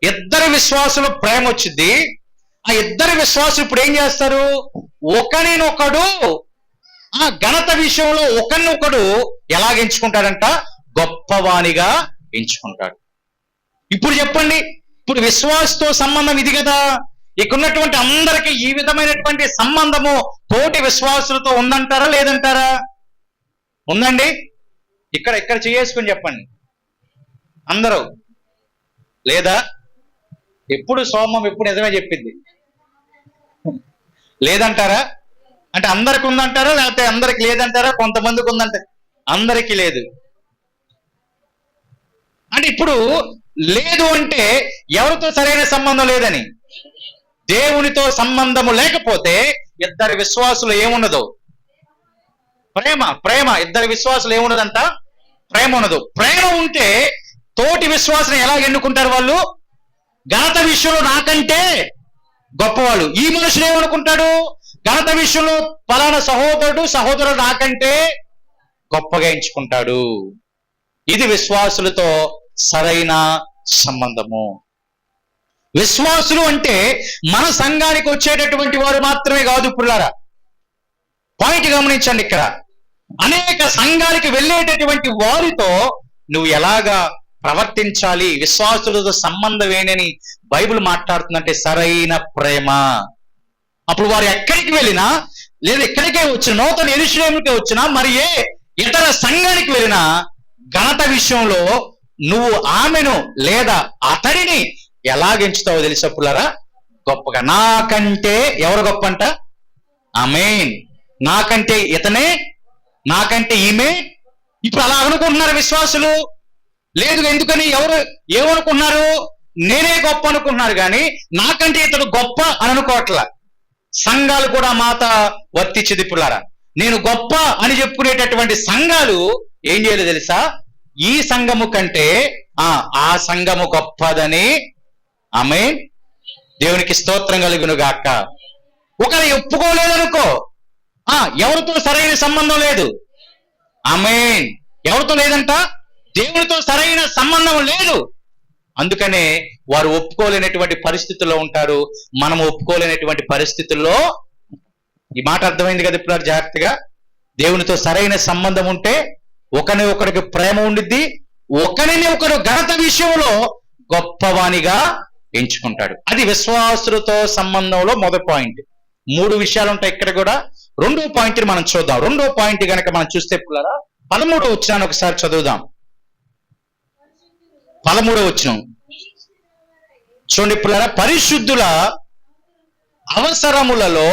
ఇద్దరి విశ్వాసులు ప్రేమ వచ్చింది. ఆ ఇద్దరు విశ్వాసులు ఇప్పుడు ఏం చేస్తారు? ఒకరినొకడు ఆ ఘనత విషయంలో ఒకరినొకడు ఎలాగ ఎంచుకుంటాడంట? గొప్పవానిగా ఎంచుకుంటాడు. ఇప్పుడు చెప్పండి, ఇప్పుడు విశ్వాసతో సంబంధం ఇది కదా. ఇక్కడున్నటువంటి అందరికీ ఈ విధమైనటువంటి సంబంధము తోటి విశ్వాసులతో ఉందంటారా లేదంటారా? ఉందండి. ఇక్కడ ఇక్కడ చేసుకుని చెప్పండి అందరూ. లేదా ఎప్పుడు సోమం ఎప్పుడు నిజమే చెప్పింది లేదంటారా? అంటే అందరికి ఉందంటారా లేకపోతే అందరికి లేదంటారా? కొంతమందికి ఉందంట, అందరికీ లేదు. అంటే ఇప్పుడు లేదు అంటే ఎవరితో సరైన సంబంధం లేదని. దేవునితో సంబంధము లేకపోతే ఇద్దరు విశ్వాసులు ఏమున్నదో ప్రేమ. ప్రేమ ఇద్దరు విశ్వాసులు ఏమున్నదంట? ప్రేమ ఉన్నదు. ప్రేమ ఉంటే తోటి విశ్వాసం ఎలా ఎన్నుకుంటారు వాళ్ళు? ఘనత విషయంలో నాకంటే గొప్పవాళ్ళు. ఈ మనుషులు ఏమనుకుంటాడు? ఘనత విషయంలో పలానా సహోదరుడు నాకంటే గొప్పగా ఎంచుకుంటాడు. ఇది విశ్వాసులతో సరైన సంబంధము. విశ్వాసులు అంటే మన సంఘానికి వచ్చేటటువంటి వారు మాత్రమే కాదు. పుల్లారా పాయింట్ గమనించండి. ఇక్కడ అనేక సంఘానికి వెళ్ళేటటువంటి వారితో నువ్వు ఎలాగా ప్రవర్తించాలి, విశ్వాసులతో సంబంధం ఏంటని బైబిల్ మాట్లాడుతుందంటే సరైన ప్రేమ. అప్పుడు వారు ఎక్కడికి వెళ్ళినా, లేదా ఎక్కడికే వచ్చినా, నూతన యెరూషలేముకే వచ్చినా, మరి ఏ ఇతర సంఘానికి వెళ్ళినా ఘనత విషయంలో నువ్వు ఆమెను లేదా అతడిని ఎలాగెంచుతావో తెలుసా పుల్లారా? గొప్పగా. నాకంటే ఎవరు గొప్ప అంట? ఆమేన్. నాకంటే ఇతనే, నాకంటే ఈమె. ఇప్పుడు అలా అనుకుంటున్నారు విశ్వాసులు. లేదు, ఎందుకని? ఎవరు ఏమనుకుంటున్నారు? నేనే గొప్ప అనుకుంటున్నారు, కానీ నాకంటే ఇతడు గొప్ప అని అనుకోవట్లా. సంఘాలు కూడా మాట వర్తించింది పుల్లారా. నేను గొప్ప అని చెప్పుకునేటటువంటి సంఘాలు ఏం చేయలేదు తెలుసా? ఈ సంఘము కంటే ఆ సంఘము గొప్పదని. ఆమేన్. దేవునికి స్తోత్రం కలుగును గాక. ఒకరు ఒప్పుకోలేదనుకో, ఎవరితో సరైన సంబంధం లేదు. ఆమేన్. ఎవరితో లేదంట? దేవునితో సరైన సంబంధం లేదు. అందుకనే వారు ఒప్పుకోలేనటువంటి పరిస్థితుల్లో ఉంటారు. మనం ఒప్పుకోలేనటువంటి పరిస్థితుల్లో. ఈ మాట అర్థమైంది కదా ఇప్పుడు జాగ్రత్తగా. దేవునితో సరైన సంబంధం ఉంటే ఒకరికి ప్రేమ ఉండిద్ది, ఒకరిని ఒకరు ఘనత విషయంలో గొప్పవానిగా ఎంచుకుంటాడు. అది విశ్వాసులతో సంబంధంలో మొదటి పాయింట్. 3 విషయాలు ఉంటాయి ఇక్కడ కూడా. 2వ పాయింట్ మనం చూద్దాం. 2వ పాయింట్ కనుక మనం చూస్తే పుల్లారా 13వ వచనాన్ని ఒకసారి చదువుదాం. 13వ వచనం చూడండి పుల్లారా. పరిశుద్ధుల అవసరములలో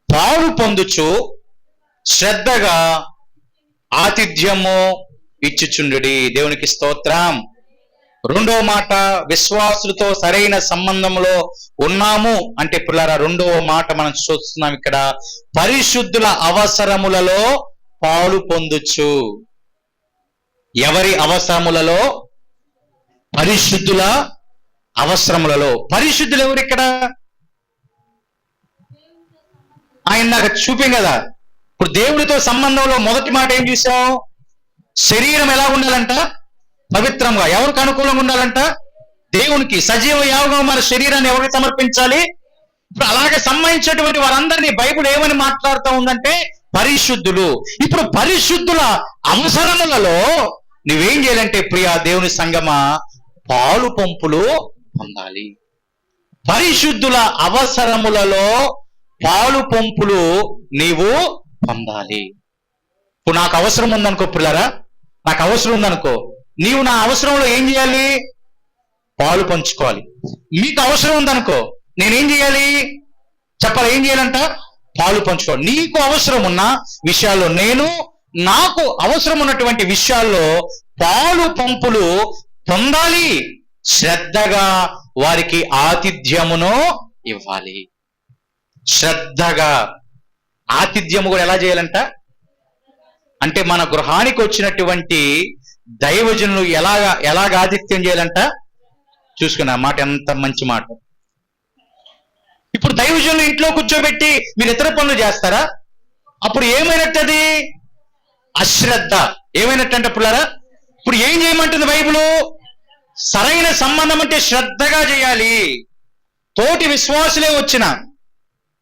పాలు పొందుచు శ్రద్ధగా ఆతిథ్యము ఇచ్చుచుండుడి. దేవునికి స్తోత్రం. 2వ మాట, విశ్వాసులతో సరైన సంబంధంలో ఉన్నాము అంటే పుల్లారా 2వ మాట మనం చూస్తున్నాం ఇక్కడ. పరిశుద్ధుల అవసరములలో పాలు పొందుచు. ఎవరి అవసరములలో? పరిశుద్ధుల అవసరములలో. పరిశుద్ధులు ఎవరు ఇక్కడ? ఆయన నాకు చూపాం కదా. ఇప్పుడు దేవుడితో సంబంధంలో మొదటి మాట ఏం చూసాం? శరీరం ఎలా ఉండాలంట? పవిత్రంగా. ఎవరికి అనుకూలంగా ఉండాలంట? దేవునికి. సజీవ యాగంగా మన శరీరాన్ని ఎవరికి సమర్పించాలి? ఇప్పుడు అలాగే సంబంధించినటువంటి వారందరినీ బైబిల్ ఏమని మాట్లాడుతూ ఉందంటే పరిశుద్ధులు. ఇప్పుడు పరిశుద్ధుల అవసరములలో నువ్వేం చేయాలంటే ప్రియా దేవుని సంగమా, పాలు పంపులు పొందాలి. పరిశుద్ధుల అవసరములలో పాలు పంపులు నీవు పొందాలి. ఇప్పుడు నాకు అవసరం ఉందనుకో పిల్లరా, నాకు అవసరం ఉందనుకో, నీవు నా అవసరంలో ఏం చేయాలి? పాలు పంచుకోవాలి. మీకు అవసరం ఉందనుకో, నేనేం చేయాలి? చెప్పాలి. ఏం చేయాలంట? పాలు పంచుకోవాలి. నీకు అవసరం ఉన్న విషయాల్లో, నేను నాకు అవసరం ఉన్నటువంటి విషయాల్లో పాలు పంపులు పొందాలి. శ్రద్ధగా వారికి ఆతిథ్యమును ఇవ్వాలి. శ్రద్ధగా ఆతిథ్యము కూడా ఎలా చేయాలంట? అంటే మన గృహానికి వచ్చినటువంటి దైవజనులు ఎలాగ ఆతిథ్యం చేయాలంట? చూసుకున్నా మాట, ఎంత మంచి మాట. ఇప్పుడు దైవజనులు ఇంట్లో కూర్చోబెట్టి మీరు ఇతర పనులు చేస్తారా? అప్పుడు ఏమైనట్టది? అశ్రద్ధ. ఏమైనట్టంటే పుల్లారా, ఇప్పుడు ఏం చేయమంటుంది బైబిలు? సరైన సంబంధం అంటే శ్రద్ధగా చేయాలి. తోటి విశ్వాసులే వచ్చినా,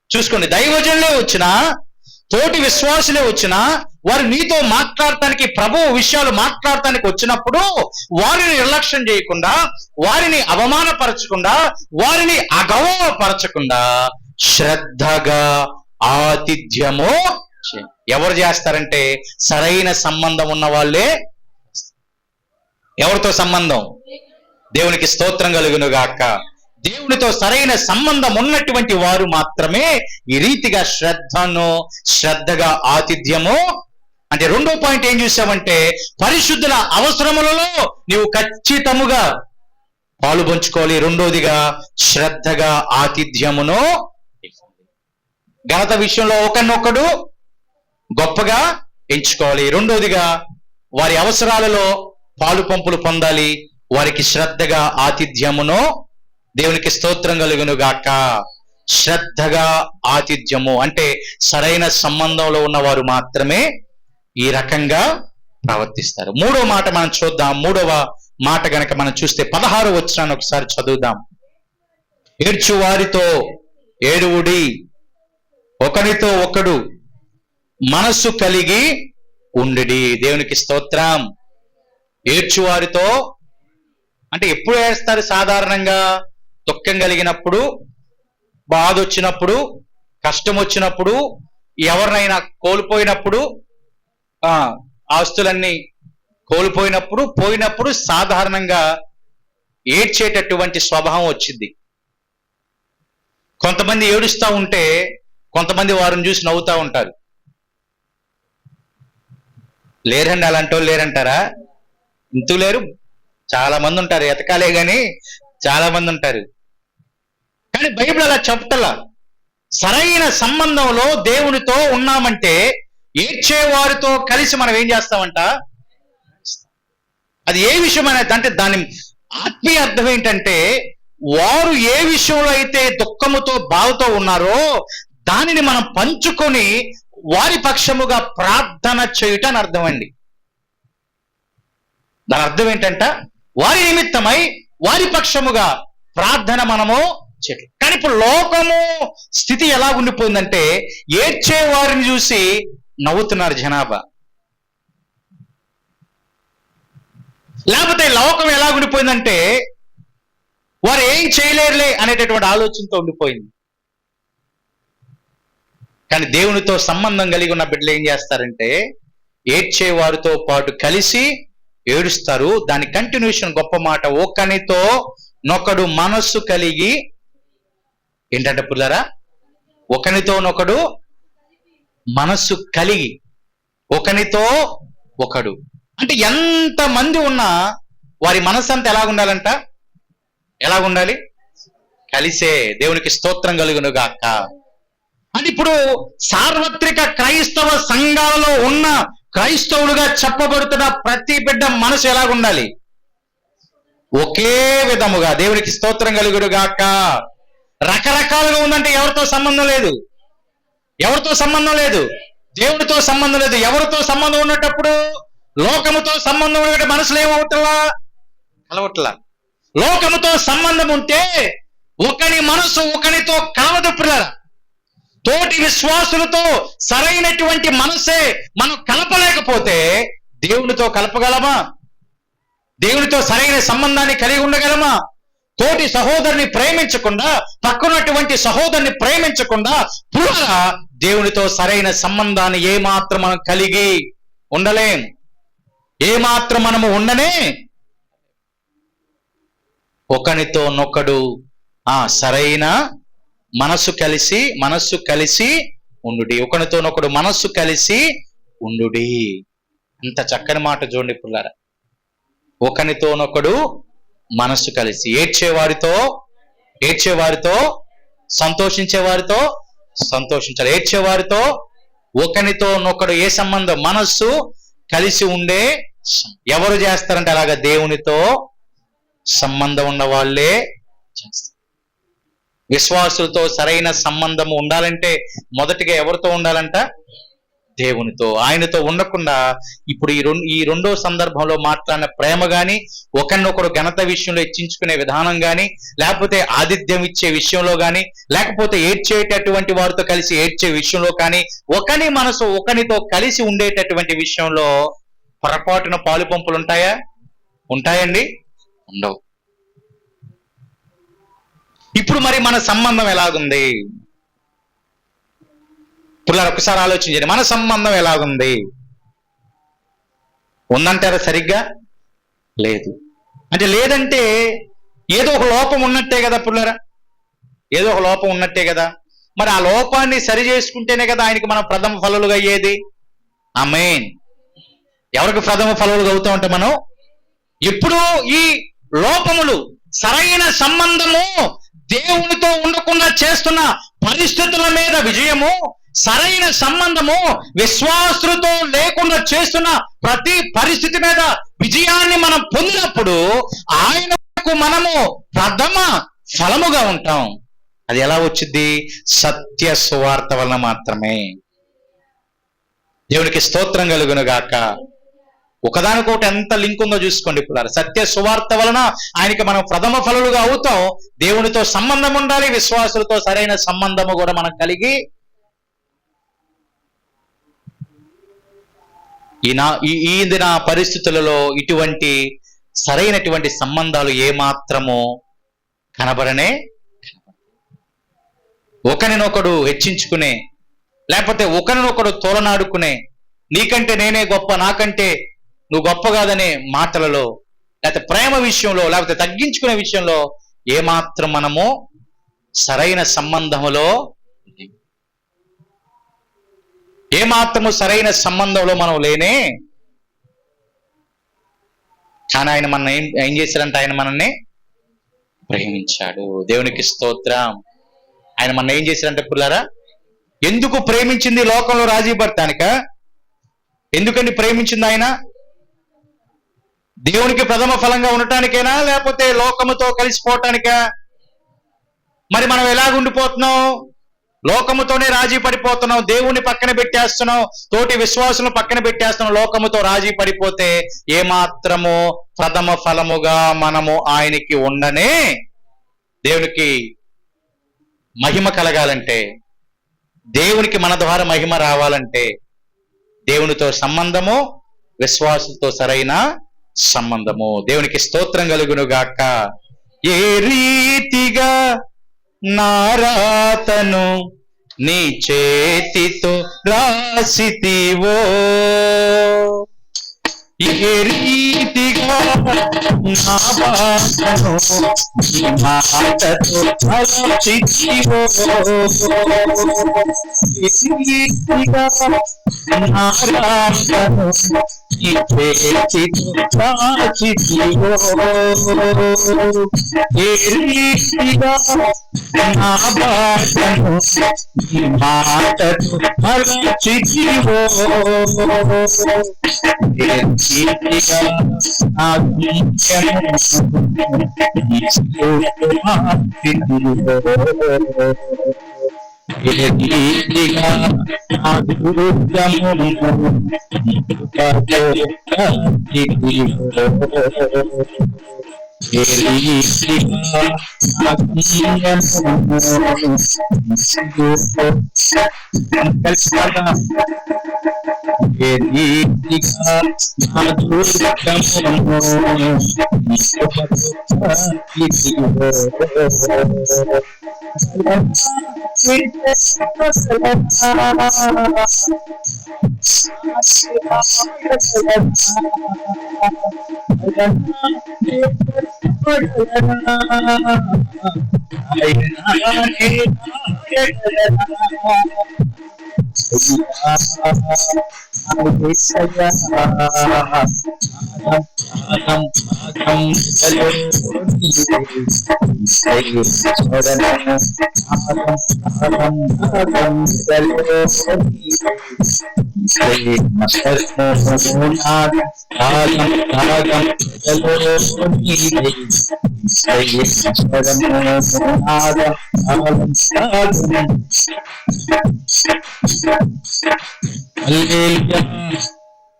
చూసుకోండి, దైవజనులే వచ్చినా, తోటి విశ్వాసులే వచ్చినా, వారు నీతో మాట్లాడటానికి, ప్రభువు విషయాలు మాట్లాడటానికి వచ్చినప్పుడు వారిని నిర్లక్ష్యం చేయకుండా, వారిని అవమానపరచకుండా, వారిని అగౌరవపరచకుండా శ్రద్ధగా ఆతిథ్యము ఎవరు చేస్తారంటే సరైన సంబంధం ఉన్న వాళ్ళే. ఎవరితో సంబంధం? దేవునికి స్తోత్రం కలుగును గాక. దేవునితో సరైన సంబంధం ఉన్నటువంటి వారు మాత్రమే ఈ రీతిగా శ్రద్ధగా ఆతిథ్యము. అంటే రెండో పాయింట్ ఏం చూసామంటే, పరిశుద్ధుల అవసరములలో నీవు ఖచ్చితముగా పాలు పంచుకోవాలి. రెండోదిగా శ్రద్ధగా ఆతిథ్యమును. ఘనత విషయంలో ఒకరినొకడు గొప్పగా ఎంచుకోవాలి. రెండోదిగా వారి అవసరాలలో పాలు పంపులు పొందాలి. వారికి శ్రద్ధగా ఆతిథ్యమును. దేవునికి స్తోత్రం కలుగును గాక. శ్రద్ధగా ఆతిథ్యము అంటే సరైన సంబంధంలో ఉన్నవారు మాత్రమే ఈ రకంగా ప్రవర్తిస్తారు. మూడో మాట మనం చూద్దాం. మూడవ మాట గనక మనం చూస్తే 16వ వచనాన్ని ఒకసారి చదువుదాం. ఏడ్చు వారితో ఏడువుడి, ఒకరితో ఒకడు మనస్సు కలిగి ఉండుడి. దేవునికి స్తోత్రం. ఏడ్చువారితో అంటే ఎప్పుడు ఏడుస్తారు? సాధారణంగా దుఃఖం కలిగినప్పుడు, బాధ వచ్చినప్పుడు, కష్టం వచ్చినప్పుడు, ఎవరినైనా కోల్పోయినప్పుడు, ఆస్తులన్నీ పోయినప్పుడు సాధారణంగా ఏడ్చేటటువంటి స్వభావం వచ్చింది. కొంతమంది ఏడుస్తూ ఉంటే కొంతమంది వారిని చూసి నవ్వుతూ ఉంటారు. లేరండి, అలాంటి వాళ్ళు లేరంటారా? ఇంతూ లేరు, చాలా మంది ఉంటారు. ఎతకాలే గాని చాలా మంది ఉంటారు. కానీ బైబిల్ అలా చెప్తలా. సరైన సంబంధంలో దేవునితో ఉన్నామంటే ఏడ్చేవారితో కలిసి మనం ఏం చేస్తామంట? అది ఏ విషయం అనేది అంటే దాని ఆత్మీయ అర్థం ఏంటంటే, వారు ఏ విషయంలో అయితే దుఃఖముతో బాధతో ఉన్నారో దానిని మనం పంచుకొని వారి పక్షముగా ప్రార్థన చేయుట అని అర్థం అండి. దాని అర్థం ఏంటంట, వారి నిమిత్తమై వారి పక్షముగా ప్రార్థన మనము చేయటం. కానీ ఇప్పుడు లోకము స్థితి ఎలా ఉండిపోయిందంటే, ఏడ్చే వారిని చూసి నవ్వుతున్నారు జనాభా. లేకపోతే లోకం ఎలా ఉండిపోయిందంటే, వారు ఏం చేయలేరులే అనేటటువంటి ఆలోచనతో ఉండిపోయింది. కానీ దేవునితో సంబంధం కలిగి ఉన్న బిడ్డలు ఏం చేస్తారంటే, ఏడ్చే వారితో పాటు కలిసి ఏడుస్తారు. దాని కంటిన్యూషన్ గొప్ప మాట. ఒకనితో నొకడు మనస్సు కలిగి, ఏంటంటే పుల్లారా, ఒకనితో నొకడు మనస్సు కలిగి, ఒకనితో ఒకడు అంటే ఎంత మంది ఉన్నా వారి మనస్సు అంతా ఎలా ఉండాలంట? ఎలా ఉండాలి? కలిసే. దేవునికి స్తోత్రం కలుగును గాక. అని ఇప్పుడు సార్వత్రిక క్రైస్తవ సంఘాలలో ఉన్న క్రైస్తవులుగా చెప్పబడుతున్న ప్రతి బిడ్డ మనసు ఎలా ఉండాలి? ఒకే విధముగా. దేవునికి స్తోత్రం కలుగును గాక. రకరకాలుగా ఉందంటే ఎవరితో సంబంధం లేదు, ఎవరితో సంబంధం లేదు, దేవుడితో సంబంధం లేదు. ఎవరితో సంబంధం ఉన్నప్పుడు? లోకముతో సంబంధం ఉన్నట్టు మనసులో ఏమవుతలా? కలవట్లా. లోకముతో సంబంధం ఉంటే ఒకని మనసు ఒకనితో కలవదు. పిల్లరా, తోటి విశ్వాసులతో సరైనటువంటి మనసే మనం కలపలేకపోతే దేవునితో కలపగలమా? దేవునితో సరైన సంబంధాన్ని కలిగి ఉండగలమా? తోటి సహోదరుని ప్రేమించకుండా, పక్కనటువంటి సహోదరుని ప్రేమించకుండా పురుగా దేవునితో సరైన సంబంధాన్ని ఏమాత్రం మనం కలిగి ఉండలేం. ఏమాత్రం మనము ఉండనే. ఒకనితో నొకడు సరైన మనస్సు కలిసి ఉండుడి. ఒకనితో నొకడు మనస్సు కలిసి ఉండుడి. అంత చక్కని మాట చూడండి పుల్లారా. ఒకనితో నొకడు మనస్సు కలిసి. ఏడ్చేవారితో సంతోషించే వారితో సంతోషించాలి. ఏడ్చేవారితో ఒకనితో నొకడు ఏ సంబంధం? మనస్సు కలిసి ఉండే. ఎవరు చేస్తారంటే అలాగా? దేవునితో సంబంధం ఉన్న వాళ్ళే చేస్తారు. విశ్వాసులతో సరైన సంబంధం ఉండాలంటే మొదటిగా ఎవరితో ఉండాలంట? దేవునితో, ఆయనతో ఉండకుండా ఇప్పుడు ఈ రెండో సందర్భంలో మాట్లాడిన ప్రేమ గాని, ఒకరినొకరు ఘనత విషయంలో హెచ్చించుకునే విధానం గాని, లేకపోతే ఆతిథ్యం ఇచ్చే విషయంలో గాని, లేకపోతే ఏడ్చేటటువంటి వారితో కలిసి ఏడ్చే విషయంలో కానీ, ఒకని మనసు ఒకనితో కలిసి ఉండేటటువంటి విషయంలో పొరపాటున పాలు పంపులు ఉంటాయా? ఉంటాయండి? ఉండవు. ఇప్పుడు మరి మన సంబంధం ఎలాగుంది? పిల్లలు ఒకసారి ఆలోచించండి, మన సంబంధం ఎలాగుంది? ఉందంటారా సరిగ్గా? లేదు. అంటే లేదంటే ఏదో ఒక లోపం ఉన్నట్టే కదా పిల్లరా, ఏదో ఒక లోపం ఉన్నట్టే కదా. మరి ఆ లోపాన్ని సరి చేసుకుంటేనే కదా ఆయనకి మనం ప్రథమ ఫలులుగా అయ్యేది. ఆమేన్. ఎవరికి ప్రథమ ఫలులుగా అవుతూ ఉంటాం మనం? ఎప్పుడు ఈ లోపములు, సరైన సంబంధము, దేవునితో ఉండకుండా చేస్తున్న పరిస్థితుల మీద విజయము, సరైన సంబంధము విశ్వాసులతో లేకుండా చేస్తున్న ప్రతి పరిస్థితి మీద విజయాన్ని మనం పొందినప్పుడు ఆయనకు మనము ప్రథమ ఫలముగా ఉంటాం. అది ఎలా వచ్చింది? సత్య సువార్త వలన మాత్రమే. దేవునికి స్తోత్రం కలుగును గాక. ఒకదానికొకటి ఎంత లింక్ ఉందో చూసుకోండి ఇప్పుడు. సత్య సువార్త వలన ఆయనకి మనం ప్రథమ ఫలులుగా అవుతాం. దేవునితో సంబంధం ఉండాలి, విశ్వాసులతో సరైన సంబంధము కూడా మనం కలిగి ఈ దిన పరిస్థితులలో ఇటువంటి సరైనటువంటి సంబంధాలు ఏమాత్రము కనబడనే, ఒకరినొకడు హెచ్చించుకునే, లేకపోతే ఒకరినొకడు తోలనాడుకునే, నీకంటే నేనే గొప్ప, నాకంటే నువ్వు గొప్ప కాదనే మాటలలో, లేకపోతే ప్రేమ విషయంలో, లేకపోతే తగ్గించుకునే విషయంలో ఏమాత్రం మనము సరైన సంబంధములో, ఏమాత్రము సరైన సంబంధంలో మనం లేనే. కానీ ఆయన మన ఏం చేశారంటే ఆయన మనల్ని ప్రేమించాడు. దేవునికి స్తోత్రం. ఆయన మన ఏం చేశారంటే పిల్లారా, ఎందుకు ప్రేమించింది? లోకంలో రాజీ పడటానిక? ఎందుకని ప్రేమించింది ఆయన? దేవునికి ప్రథమ ఫలంగా ఉండటానికేనా, లేకపోతే లోకముతో కలిసిపోవటానికా? మరి మనం ఎలాగుండిపోతున్నాం? లోకముతోనే రాజీ పడిపోతున్నాం, దేవుని పక్కన పెట్టేస్తున్నాం, తోటి విశ్వాసులను పక్కన పెట్టేస్తున్నాం. లోకముతో రాజీ పడిపోతే ఏమాత్రము ప్రథమ ఫలముగా మనము ఆయనకి ఉండనే. దేవునికి మహిమ కలగాలంటే, దేవునికి మన ద్వారా మహిమ రావాలంటే, దేవునితో సంబంధము, విశ్వాసులతో సరైన సంబంధము. దేవునికి స్తోత్రం కలుగును గాక. ఏ రీతిగా నారాతను నీ చేతితో రాసితివో, ఏ రీతిగా నా బాధను నీ మాటతో అలచితివో, ఏ రీతిగా నారాతను నీ చేతితో రాసితివో, ఏ రీతిగా నా బాధను నీ మాటతో అలచితివో,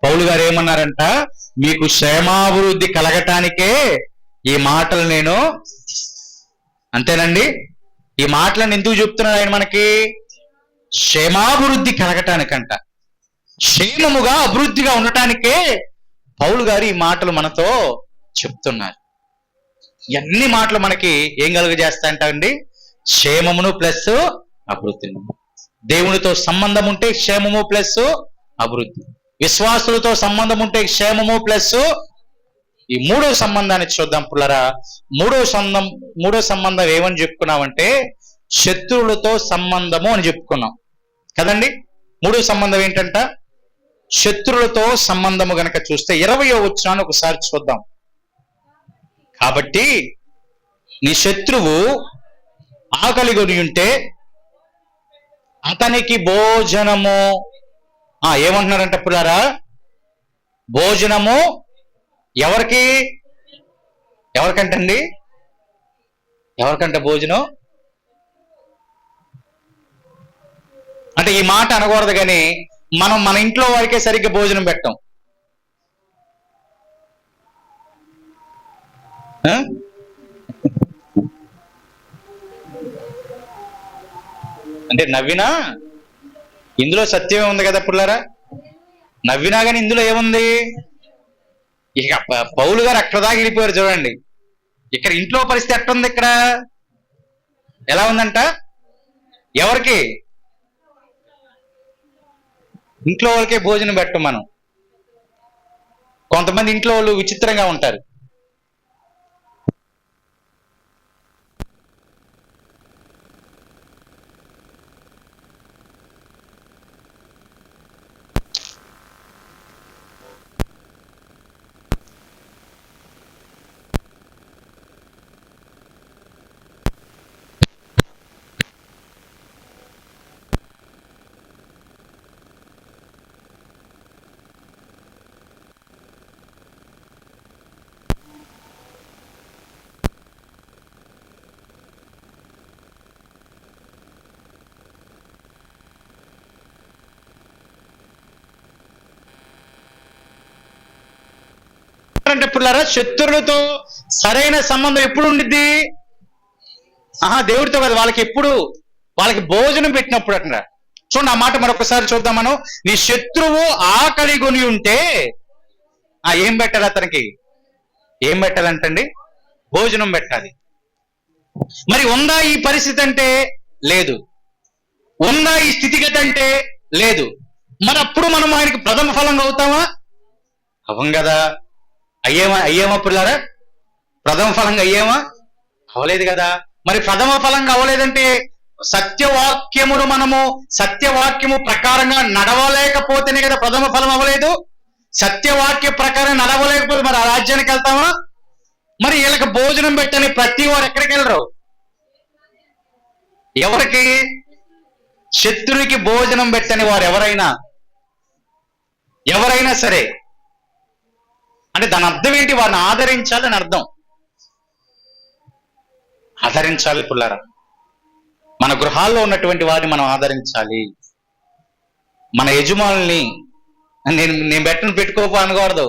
పౌలు గారు ఏమన్నారంట, మీకు క్షేమాభివృద్ధి కలగటానికే ఈ మాటలు నేను, అంతేనండి, ఈ మాటలను ఎందుకు చెప్తున్నాడు ఆయన మనకి? క్షేమాభివృద్ధి కలగటానికంట, క్షేమముగా అభివృద్ధిగా ఉండటానికే పౌలు గారు ఈ మాటలు మనతో చెప్తున్నారు. ఎన్ని మాటలు మనకి ఏం కలుగజేస్తాయంట అండి? క్షేమమును ప్లస్ అభివృద్ధిని. దేవునితో సంబంధం ఉంటే క్షేమము ప్లస్ అభివృద్ధి, విశ్వాసులతో సంబంధం ఉంటే క్షేమము ప్లస్. ఈ మూడో సంబంధాన్ని చూద్దాం పుల్లరా. మూడో సంబంధం ఏమని చెప్పుకున్నామంటే శత్రువులతో సంబంధము అని చెప్పుకున్నాం కదండి. మూడో సంబంధం ఏంటంట? శత్రువులతో సంబంధము. గనక చూస్తే 20వ వచనాన్ని ఒకసారి చూద్దాం. కాబట్టి నీ శత్రువు ఆకలిగొని ఉంటే అతనికి భోజనము, ఏమంటున్నారంట పుల్లారా? భోజనము ఎవరికి? ఎవరికంటండి? ఎవరికంట భోజనం? అంటే ఈ మాట అనకూడదు, కానీ మనం మన ఇంట్లో వారికే సరిగ్గా భోజనం పెట్టాం. అంటే నవ్వినా ఇందులో సత్యమే ఉంది కదా పుల్లారా. నవ్వినా కానీ ఇందులో ఏముంది? ఇక పౌలు గారు అక్కడ దాకా వెళ్ళిపోయారు చూడండి. ఇక్కడ ఇంట్లో పరిస్థితి ఎట్టుంది? ఇక్కడ ఎలా ఉందంట? ఎవరికి? ఇంట్లో వాళ్ళకే భోజనం పెట్టం మనం. కొంతమంది ఇంట్లో వాళ్ళు విచిత్రంగా ఉంటారు. అంటే పుల్లారా, శత్రువులతో సరైన సంబంధం ఎప్పుడు ఉండిద్ది? దేవుడితో కదా. వాళ్ళకి ఎప్పుడు? వాళ్ళకి భోజనం పెట్టినప్పుడు అంటారా. చూడండి ఆ మాట మరొకసారి చూద్దాం మనం. నీ శత్రువు ఆకలి కొని ఉంటే ఏం పెట్టాలి? అతనికి ఏం పెట్టాలంటండి? భోజనం పెట్టాలి. మరి ఉందా ఈ పరిస్థితి అంటే? లేదు. ఉందా ఈ స్థితిగతి అంటే? లేదు. మరి అప్పుడు మనం ఆయనకి ప్రథమ ఫలంగా అవుతామా? అవం కదా. అయ్యేమా పుల్లారా? ప్రథమ ఫలంగా అయ్యేమా? అవలేదు కదా. మరి ప్రథమ ఫలంగా అవ్వలేదంటే సత్యవాక్యము ప్రకారంగా నడవలేకపోతేనే కదా ప్రథమ ఫలం అవ్వలేదు. సత్యవాక్య ప్రకారం నడవలేకపోతే మరి ఆ రాజ్యానికి వెళ్తామా? మరి వీళ్ళకి భోజనం పెట్టని ప్రతి వారు ఎక్కడికి వెళ్ళరు? ఎవరికి? శత్రువుకి భోజనం పెట్టని వారు ఎవరైనా సరే, అంటే దాని అర్థం ఏంటి? వారిని ఆదరించాలని అర్థం. ఆదరించాలి పుల్లారా. మన గృహాల్లో ఉన్నటువంటి వారిని మనం ఆదరించాలి. మన యజమానుల్ని నేను బెట్టను పెట్టుకోపో అనకూడదు.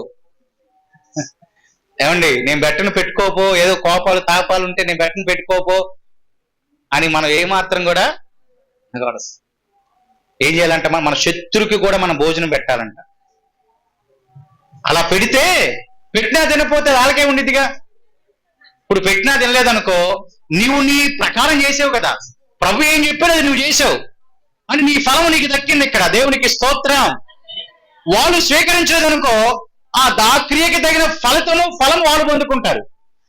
ఏమండి, నేను బెట్టను పెట్టుకోపో, ఏదో కోపాలు తాపాలు ఉంటే నేను బెట్టను పెట్టుకోపో అని మనం ఏమాత్రం కూడా అనకూడదు. ఏం చేయాలంట? మన శత్రువుకి కూడా మనం భోజనం పెట్టాలంట. అలా పెట్టినా తినపోతే వాళ్ళకే ఉండిద్దిగా. ఇప్పుడు పెట్టినా తినలేదనుకో, నీవు నీ ప్రకారం చేసావు కదా, ప్రభు ఏం చెప్పాడు అది నువ్వు చేసావు అని నీ ఫలం నీకు దక్కింది. ఇక్కడ దేవునికి స్తోత్రం. వాళ్ళు స్వీకరించలేదనుకో, ఆ క్రియకి తగిన ఫలం వాళ్ళు పొందుకుంటారు.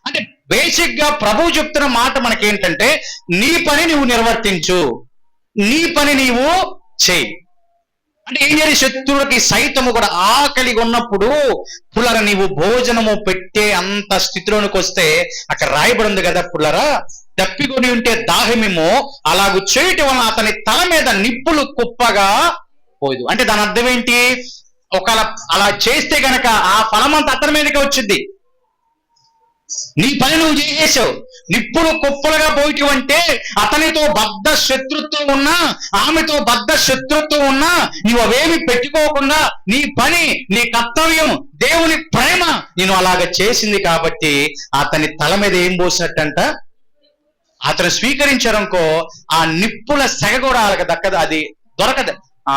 అంటే బేసిక్ గా ప్రభువు చెప్తున్న మాట మనకేంటంటే, నీ పని నువ్వు నిర్వర్తించు, నీ పని నీవు చేయి. అంటే ఏం చేయాలి? శత్రువులకి సైతము కూడా ఆకలి ఉన్నప్పుడు పుల్లరా నీవు భోజనము పెట్టే అంత స్థితిలోనికి వస్తే అక్కడ రాయబడి ఉంది కదా పుల్లరా, తప్పికొని ఉంటే దాహమేమో అలాగూ చేయటం వలన అతని తల మీద నిప్పులు కుప్పగా పోదు. అంటే దాని అర్థం ఏంటి? ఒకవేళ అలా చేస్తే గనక ఆ ఫలం అంతా అతని మీదకి వచ్చింది. నీ పని నువ్వు చేసేసావు, నిప్పులు కుప్పలుగా పోయటం అంటే అతనితో బద్ధ శత్రుత్వం ఉన్నా, ఆమెతో బద్ధ శత్రుత్వం ఉన్నా నువ్వు అవేమి పెట్టుకోకుండా నీ పని, నీ కర్తవ్యం, దేవుని ప్రేమ నేను అలాగ చేసింది కాబట్టి అతని తల మీద ఏం పోసినట్టంట, అతను స్వీకరించారనుకో ఆ నిప్పుల సెగ కూడా వాళ్ళకి దక్కదు, అది దొరకదు. ఆ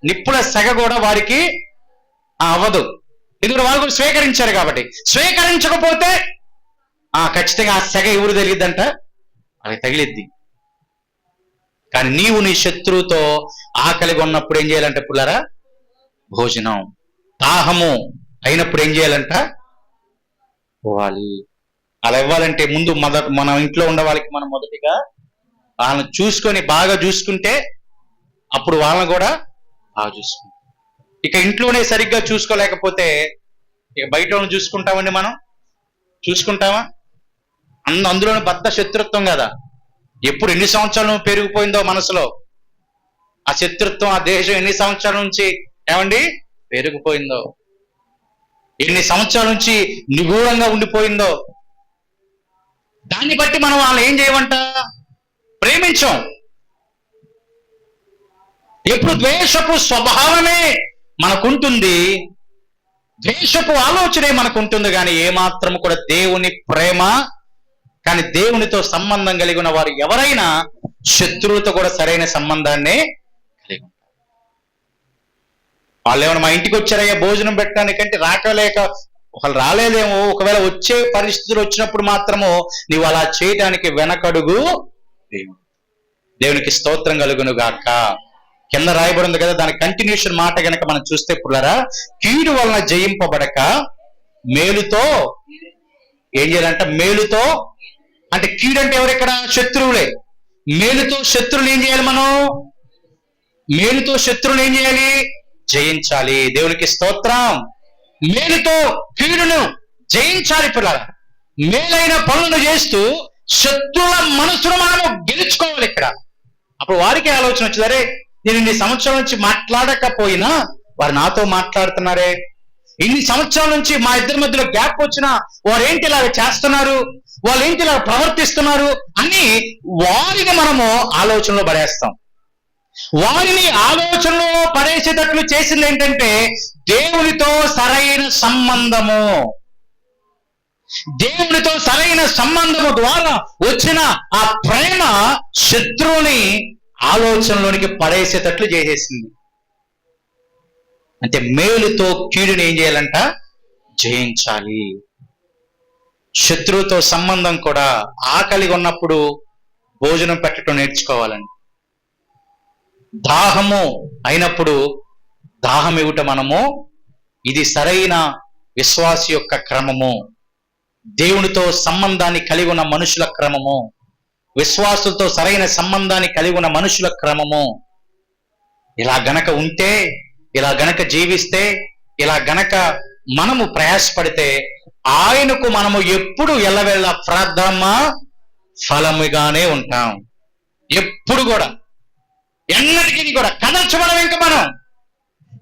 నిప్పుల సెగ కూడా వారికి అవ్వదు, ఎందుకంటే వాళ్ళు కూడా స్వీకరించారు కాబట్టి. స్వీకరించకపోతే ఖచ్చితంగా ఆ సెగ ఎవరు తెలియద్దంట, అది తగిలిద్ది. కానీ నీవు నీ శత్రువుతో ఆకలిగా ఉన్నప్పుడు ఏం చేయాలంటే పుల్లారా, భోజనం. దాహము అయినప్పుడు ఏం చేయాలంట, పోవాలి. అలా ఇవ్వాలంటే ముందు మన ఇంట్లో ఉన్న వాళ్ళకి మనం మొదటిగా వాళ్ళని చూసుకొని బాగా చూసుకుంటే అప్పుడు వాళ్ళని కూడా బాగా చూసుకుంటాం. ఇక ఇంట్లోనే సరిగ్గా చూసుకోలేకపోతే ఇక బయట చూసుకుంటామండి, మనం చూసుకుంటామా? అందులోనే బద్ధ శత్రుత్వం కదా. ఎప్పుడు ఎన్ని సంవత్సరాలు పెరిగిపోయిందో మనసులో ఆ శత్రుత్వం, ఆ దేశం ఎన్ని సంవత్సరాల నుంచి ఏమండి పెరిగిపోయిందో, ఎన్ని సంవత్సరాల నుంచి నిగూఢంగా ఉండిపోయిందో, దాన్ని బట్టి మనం వాళ్ళు ఏం చేయమంట, ప్రేమించాం. ఎప్పుడు ద్వేషపు స్వభావమే మనకుంటుంది, ద్వేషపు ఆలోచనే మనకుంటుంది, కానీ ఏమాత్రం కూడా దేవుని ప్రేమ, కానీ దేవునితో సంబంధం కలిగి ఉన్న వారు ఎవరైనా శత్రువుతో కూడా సరైన సంబంధాన్ని కలిగి ఉంటారు. వాళ్ళు ఏమైనా మా ఇంటికి వచ్చారయ్యా భోజనం పెట్టడానికంటే రాకలేక ఒకళ్ళు రాలేదేమో, ఒకవేళ వచ్చే పరిస్థితులు వచ్చినప్పుడు మాత్రము నీవు అలా చేయడానికి వెనకడుగు. దేవునికి స్తోత్రం కలుగును గాక. కింద రాయబడి ఉంది కదా, దాని కంటిన్యూషన్ మాట గనక మనం చూస్తే పుల్లరా, కీడు వలన జయింపబడక మేలుతో ఏం చేయాలంట, మేలుతో అంటే కీడు అంటే ఎవరు ఇక్కడ, శత్రువులే. మేలుతో శత్రువులు ఏం చేయాలి, మనం మేలుతో శత్రువులు ఏం చేయాలి, జయించాలి. దేవునికి స్తోత్రం. మేలుతో కీడును జయించాలి పిల్లరా. మేలైన పనులను చేస్తూ శత్రువుల మనసును మనము గెలుచుకోవాలి ఇక్కడ. అప్పుడు వారికి ఆలోచన వచ్చింది, అరే నేను ఇన్ని సంవత్సరాల నుంచి మాట్లాడకపోయినా వారు నాతో మాట్లాడుతున్నారే, ఇన్ని సంవత్సరాల నుంచి మా ఇద్దరి మధ్యలో గ్యాప్ వచ్చినా వారు ఏంటి ఇలాగ చేస్తున్నారు, వాళ్ళు ఏంటి ఇలా ప్రవర్తిస్తున్నారు అని వారిని మనము ఆలోచనలో పడేస్తాం. వారిని ఆలోచనలో పడేసేటట్లు చేసింది ఏంటంటే దేవునితో సరైన సంబంధము. దేవునితో సరైన సంబంధము ద్వారా వచ్చిన ఆ ప్రేమ శత్రువుని ఆలోచనలోనికి పడేసేటట్లు చేసేసింది. అంటే మేలుతో కీడుని ఏం చేయాలంట, జయించాలి. శత్రువుతో సంబంధం కూడా ఆకలిగా ఉన్నప్పుడు భోజనం పెట్టడం నేర్చుకోవాలండి. దాహము అయినప్పుడు దాహం ఇవ్వటం మనము, ఇది సరైన విశ్వాస యొక్క క్రమము. దేవునితో సంబంధాన్ని కలిగి ఉన్న మనుషుల క్రమము, విశ్వాసులతో సరైన సంబంధాన్ని కలిగి ఉన్న మనుషుల క్రమము. ఇలా గనక ఉంటే, ఇలా గనక జీవిస్తే, ఇలా గనక మనము ప్రయాసపడితే ఆయనకు మనము ఎప్పుడు ఎల్లవేళ ప్రథమ ఫలముగానే ఉంటాం. ఎప్పుడు కూడా ఎన్నటికీ కూడా కదల్చబడం. ఇంకా మనం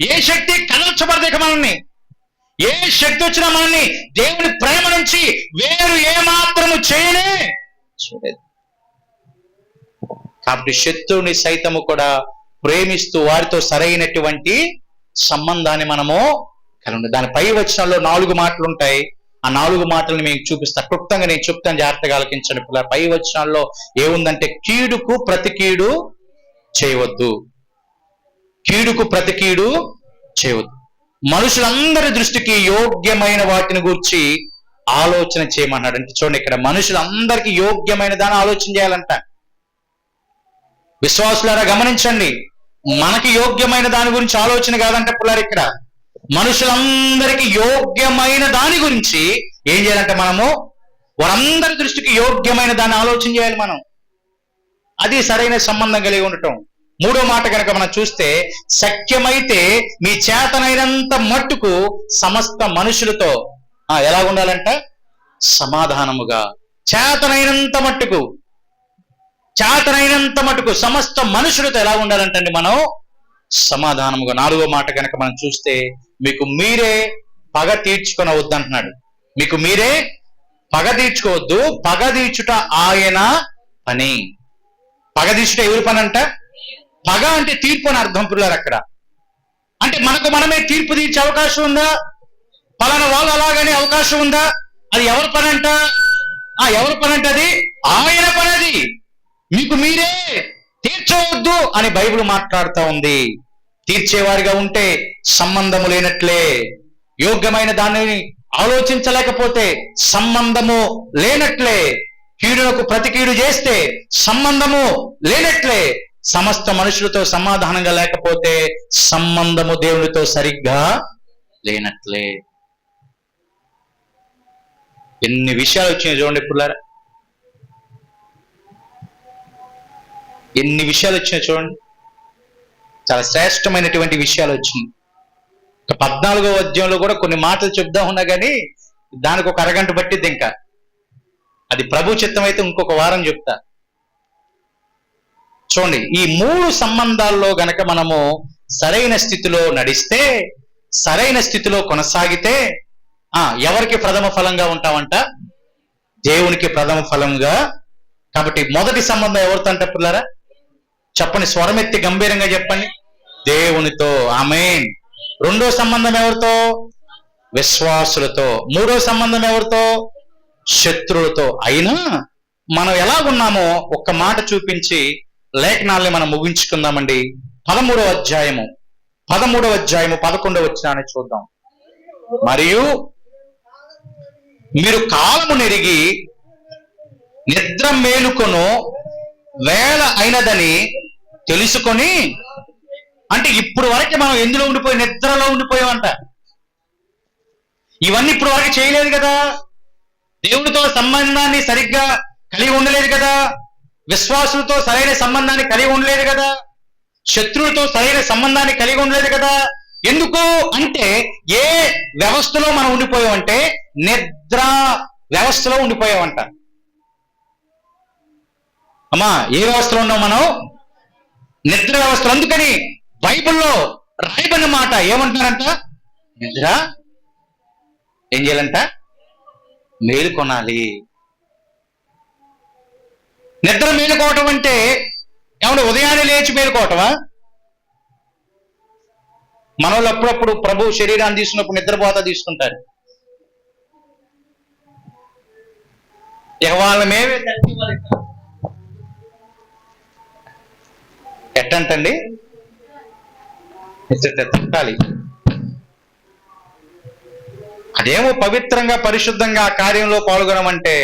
ఏ శక్తి కదల్చబడదు. ఇక మనల్ని ఏ శక్తి వచ్చినా మనల్ని దేవుని ప్రేమ నుంచి వేరు ఏమాత్రము చేయలే. కాబట్టి శత్రువుని సైతము కూడా ప్రేమిస్తూ వారితో సరైనటువంటి సంబంధాన్ని మనము కలిగి, దాని పై వచనాల్లో 4 మాటలు ఉంటాయి. ఆ 4 మాటలను మీకు చూపిస్తా, క్లుప్తంగా నేను చెప్తాను, జాగ్రత్తగా ఆలకించండి. పై వచనాల్లో ఏముందంటే, కీడుకు ప్రతి కీడు చేయవద్దు, కీడుకు ప్రతి కీడు చేయవద్దు. మనుషులందరి దృష్టికి యోగ్యమైన వాటిని గురించి ఆలోచన చేయమన్నాడు. అంటే చూడండి, ఇక్కడ మనుషులందరికీ యోగ్యమైన దాన్ని ఆలోచన చేయాలంట. విశ్వాసులారా గమనించండి, మనకి యోగ్యమైన దాని గురించి ఆలోచన కాదంటే పిల్లలు, ఇక్కడ మనుషులందరికీ యోగ్యమైన దాని గురించి ఏం చేయాలంటే మనము వారందరి దృష్టికి యోగ్యమైన దాన్ని ఆలోచన చేయాలి మనం. అది సరైన సంబంధం కలిగి ఉండటం. 3వ మాట కనుక మనం చూస్తే, శక్యమైతే మీ చేతనైనంత మట్టుకు సమస్త మనుషులతో ఎలా ఉండాలంట, సమాధానముగా. చేతనైనంత మట్టుకు సమస్త మనుషులతో ఎలా ఉండాలంటండి మనం సమాధానముగా. 4వ మాట కనుక మనం చూస్తే, మీకు మీరే పగ తీర్చుకొనవద్దు అంటున్నాడు. మీకు మీరే పగ తీర్చుకోవద్దు, పగ తీర్చుట ఆయన పని. పగ తీర్చుట ఎవరి పని అంట? పగ అంటే తీర్పు అని అర్థం పిల్లలు. అక్కడ అంటే మనకు మనమే తీర్పు తీర్చే అవకాశం ఉందా? పలానా వాళ్ళు అలాగనే అవకాశం ఉందా? అది ఎవరి పని అంట? ఎవరి పని అంటే అది ఆయన పని. అది మీకు మీరే తీర్చవద్దు అని బైబిల్ మాట్లాడుతూ ఉంది. తీర్చేవారిగా ఉంటే సంబంధము లేనట్లే. యోగ్యమైన దానిని ఆలోచించలేకపోతే సంబంధము లేనట్లే. కీడులకు ప్రతి కీడు చేస్తే సంబంధము లేనట్లే. సమస్త మనుషులతో సమాధానంగా లేకపోతే సంబంధము దేవునితో సరిగ్గా లేనట్లే. ఎన్ని విషయాలు వచ్చినాయి చూడండి పిల్లరా, ఎన్ని విషయాలు వచ్చినాయి చూడండి. చాలా శ్రేష్టమైనటువంటి విషయాలు వచ్చినాయి. 14వ అధ్యాయంలో కూడా కొన్ని మాటలు చెప్దాం ఉన్నా కానీ దానికి ఒక అరగంట పట్టిద్ది. ఇంకా అది ప్రభు చిత్తం అయితే ఇంకొక వారం చెప్తా. చూడండి, ఈ 3 సంబంధాల్లో గనక మనము సరైన స్థితిలో నడిస్తే, సరైన స్థితిలో కొనసాగితే ఎవరికి ప్రథమ ఫలంగా ఉంటామంట? దేవునికి ప్రథమ ఫలంగా. కాబట్టి మొదటి సంబంధం ఎవరితో అంట పిల్లరా? చెప్పండి, స్వరమెత్తి గంభీరంగా చెప్పండి. దేవునితో. ఆమేన్. 2వ సంబంధం ఎవరితో? విశ్వాసులతో. 3వ సంబంధం ఎవరితో? శత్రువులతో. అయినా మనం ఎలాగున్నామో ఒక్క మాట చూపించి లేఖనాల్ని మనం ముగించుకుందామండి. 13వ అధ్యాయము 11వ వచనాన్ని చూద్దాం. మరియు మీరు కాలము నెరిగి నిద్ర మేలుకొను వేళ అయినదని తెలుసుకొని, అంటే ఇప్పుడు వరకు మనం ఎందులో ఉండిపోయి? నిద్రలో ఉండిపోయామంట. ఇవన్నీ ఇప్పుడు వరకు చేయలేదు కదా. దేవునితో సంబంధాన్ని సరిగ్గా కలిగి ఉండలేదు కదా. విశ్వాసులతో సరైన సంబంధాన్ని కలిగి ఉండలేదు కదా. శత్రువులతో సరైన సంబంధాన్ని కలిగి ఉండలేదు కదా. ఎందుకు అంటే ఏ వ్యవస్థలో మనం ఉండిపోయామంటే నిద్ర వ్యవస్థలో ఉండిపోయామంట. అమ్మా, ఏ వ్యవస్థలో ఉన్నాం మనం? నిద్ర వ్యవస్థలో. అందుకని బైబిల్లో రాయబడిన మాట ఏమంటున్నారంట? నిద్ర ఏం చేయాలంట? మేలుకొనాలి. నిద్ర మేలుకోవటం అంటే ఏమన్నా ఉదయాన్నే లేచి మేలుకోవటమా? మన వాళ్ళు అప్పుడప్పుడు ప్రభు శరీరాన్ని తీసుకున్నప్పుడు నిద్రపోతా తీసుకుంటారు. ఇక వాళ్ళ మేమే ఎట్టంటండి తట్టాలి. అదేమో పవిత్రంగా పరిశుద్ధంగా ఆ కార్యంలో పాల్గొనమంటే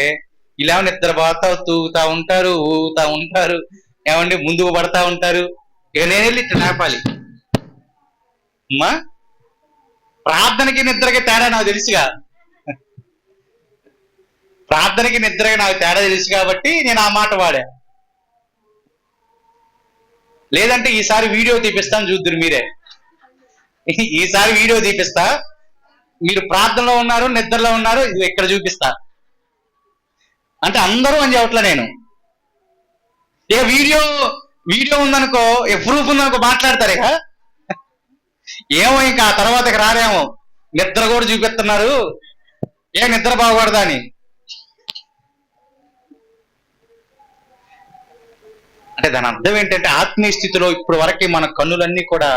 ఇలా నిద్రపోతా తూగుతా ఉంటారు, ఊగుతా ఉంటారు, ఏమండి ముందుకు పడతా ఉంటారు. ఇక నేను వెళ్ళి ఇట్లా లేపాలి. అమ్మా, ప్రార్థనకి నిద్రకి తేడా నాకు తెలుసుగా. ప్రార్థనకి నిద్రకి నాకు తేడా తెలుసు కాబట్టి నేను ఆ మాట వాడా. లేదంటే ఈసారి వీడియో తీపిస్తాను, చూద్దరు మీరే. ఈసారి వీడియో తీపిస్తా, మీరు ప్రార్థనలో ఉన్నారు, నిద్రలో ఉన్నారు, ఇది ఇక్కడ చూపిస్తా. అంటే అందరూ అని చెప్పట్లా నేను. ఇక వీడియో ఉందనుకో, ప్రూఫ్ ఉందనుకో మాట్లాడతారు. ఇక ఏమో ఇంకా ఆ తర్వాతకి రారేమో, నిద్ర కూడా చూపిస్తున్నారు, ఏ నిద్ర బాగూడదా అని. అంటే దాని అర్థం ఏంటంటే ఆత్మీయ స్థితిలో ఇప్పుడు వరకు మన కన్నులన్నీ కూడా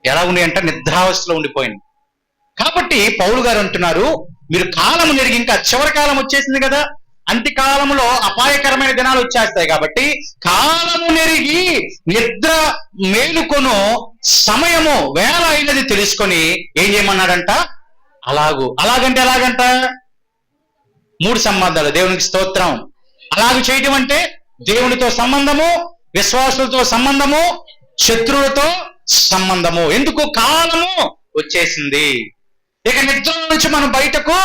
ఎలా ఉన్నాయంటే నిద్రావస్థలో ఉండిపోయింది. కాబట్టి పౌలు గారు అంటున్నారు, మీరు కాలము నెరిగి, ఇంకా చివరి కాలం వచ్చేసింది కదా, అంత్యకాలంలో అపాయకరమైన దినాలు వచ్చేస్తాయి. కాబట్టి కాలము నెరిగి నిద్ర మేలుకొను సమయము వేళ అయినది తెలుసుకొని ఏం చేయమన్నాడంట? అలాగంటే ఎలాగంట? 3 సంబంధాలు. దేవునికి స్తోత్రం. అలాగ చేయటం అంటే దేవునితో సంబంధము, విశ్వాసులతో సంబంధము, శత్రువులతో సంబంధము. ఎందుకు? కాలము వచ్చేసింది. ఇక నిద్ర నుంచి మనం బయటకు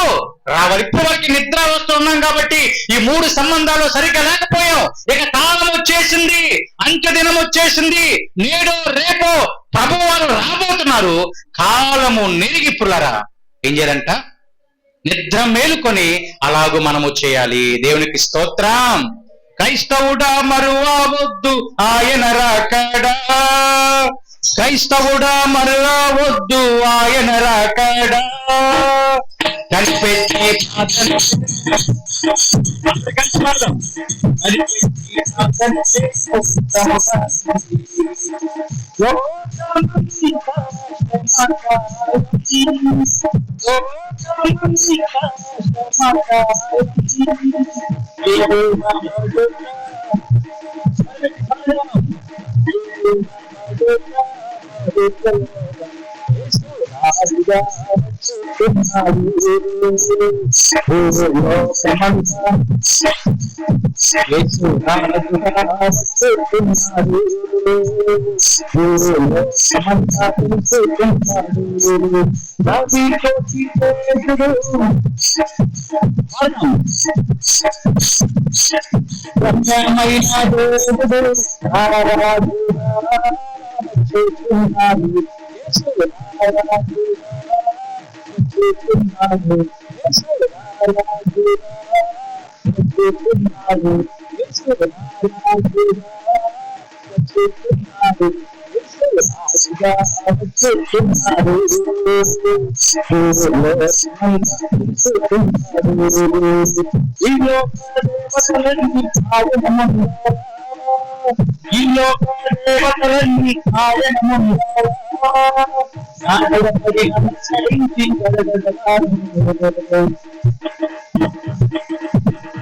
రావాలి. ఇప్పుడు వరకు నిద్రావస్థ ఉన్నాం కాబట్టి ఈ 3 సంబంధాలు సరిగ్గా లేకపోయాం. ఇక కాలం వచ్చేసింది, అంత్యదినం వచ్చేసింది, నేడో రేపో ప్రభువు వారు రాబోతున్నారు. కాలము నెరిగి పుల్లరా ఏం చేయాలంట? నిద్ర మేలుకొని అలాగూ మనము చేయాలి. దేవునికి స్తోత్రం. క్రైస్తవుడా మరువవద్దు ఆయన రాకడా, క్రైస్తవుడా మరలా వద్దు ఆయన రాకడా, కనిపెట్టి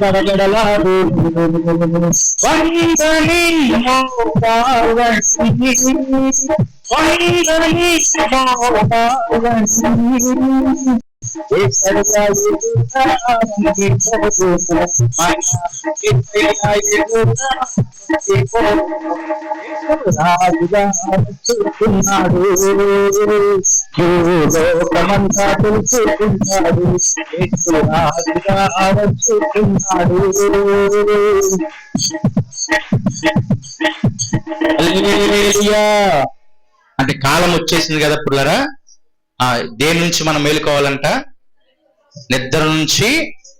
గడగడలాడు అంటే కాలం వచ్చేసింది కదా పుల్లరా. దేని నుంచి మనం మేలుకోవాలంట? నిద్ర నుంచి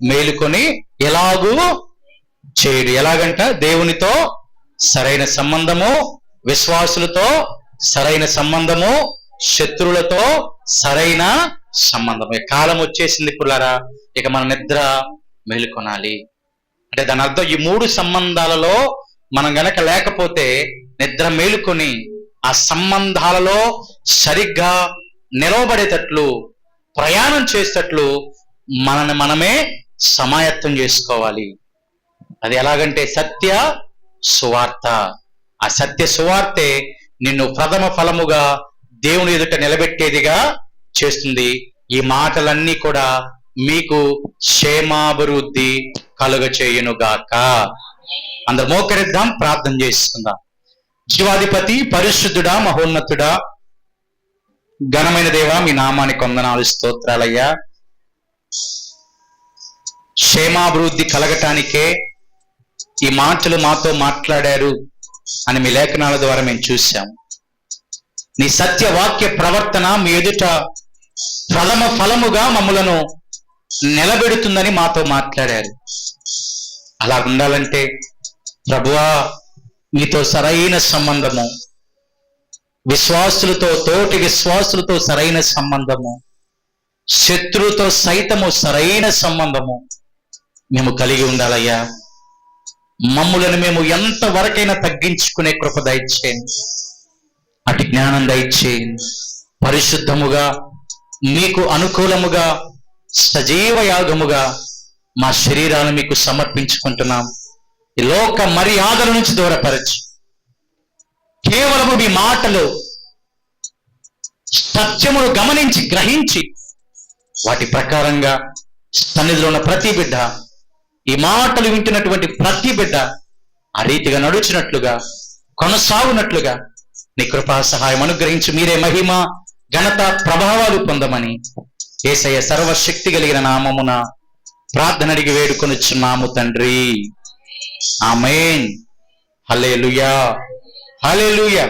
మేలుకొని ఎలాగూ చేయడు. ఎలాగంట? దేవునితో సరైన సంబంధము, విశ్వాసులతో సరైన సంబంధము, శత్రువులతో సరైన సంబంధము. కాలం వచ్చేసింది పుల్లరా, ఇక మన నిద్ర మేలుకొనాలి. అంటే దాని అర్థం ఈ 3 సంబంధాలలో మనం గనక లేకపోతే నిద్ర మేలుకొని ఆ సంబంధాలలో సరిగ్గా నిలవబడేటట్లు, ప్రయాణం చేసేటట్లు మనని మనమే సమాయత్తం చేసుకోవాలి. అది ఎలాగంటే సత్య సువార్త. ఆ సత్య సువార్తే నిన్ను ప్రథమ ఫలముగా దేవుని ఎదుట నిలబెట్టేదిగా చేస్తుంది. ఈ మాటలన్నీ కూడా మీకు క్షేమాభివృద్ధి కలుగచేయునుగాక. అందరు మోకరిద్దాం, ప్రార్థన చేసుకుందాం. జీవాధిపతి, పరిశుద్ధుడా, మహోన్నతుడా, ఘనమైన దేవా, మీ నామానికి వందనాలు, స్తోత్రాలయ్యా. క్షేమాభివృద్ధి కలగటానికే ఈ మాటలు మాతో మాట్లాడారు అని మీ లేఖనాల ద్వారా మేము చూసాం. నీ సత్యవాక్య ప్రవర్తన మీ ఎదుట ప్రథమ ఫలముగా మమ్మలను నిలబెడుతుందని మాతో మాట్లాడారు. అలా ఉండాలంటే ప్రభువా, మీతో సరైన సంబంధము, విశ్వాసులతో, తోటి విశ్వాసులతో సరైన సంబంధము, శత్రువుతో సైతము సరైన సంబంధము మేము కలిగి ఉండాలయ్యా. మమ్ములను మేము ఎంత వరకైనా తగ్గించుకునే కృప దయచేయండి. అటు జ్ఞానం దయచేయండి. పరిశుద్ధముగా, మీకు అనుకూలముగా, సజీవ యాగముగా మా శరీరాలను మీకు సమర్పించుకుంటున్నాం. ఈ లోక మర్యాదల నుంచి దూరపరచి కేవలము మీ మాటలు, సత్యమును గమనించి గ్రహించి వాటి ప్రకారంగా సన్నిధిలో ఉన్న ప్రతి బిడ్డ, ఈ మాటలు వింటున్నటువంటి ప్రతి బిడ్డ ఆ రీతిగా నడుచినట్లుగా, కొనసాగునట్లుగా నీ కృపా సహాయం అనుగ్రహించి మీరే మహిమ, ఘనత, ప్రభావాలు పొందమని యేసయ్య సర్వశక్తి కలిగిన నామమున ప్రార్థన అడిగి వేడుకొనిచున్నాము తండ్రి. ఆమేన్. హల్లెలూయా, హల్లెలూయా.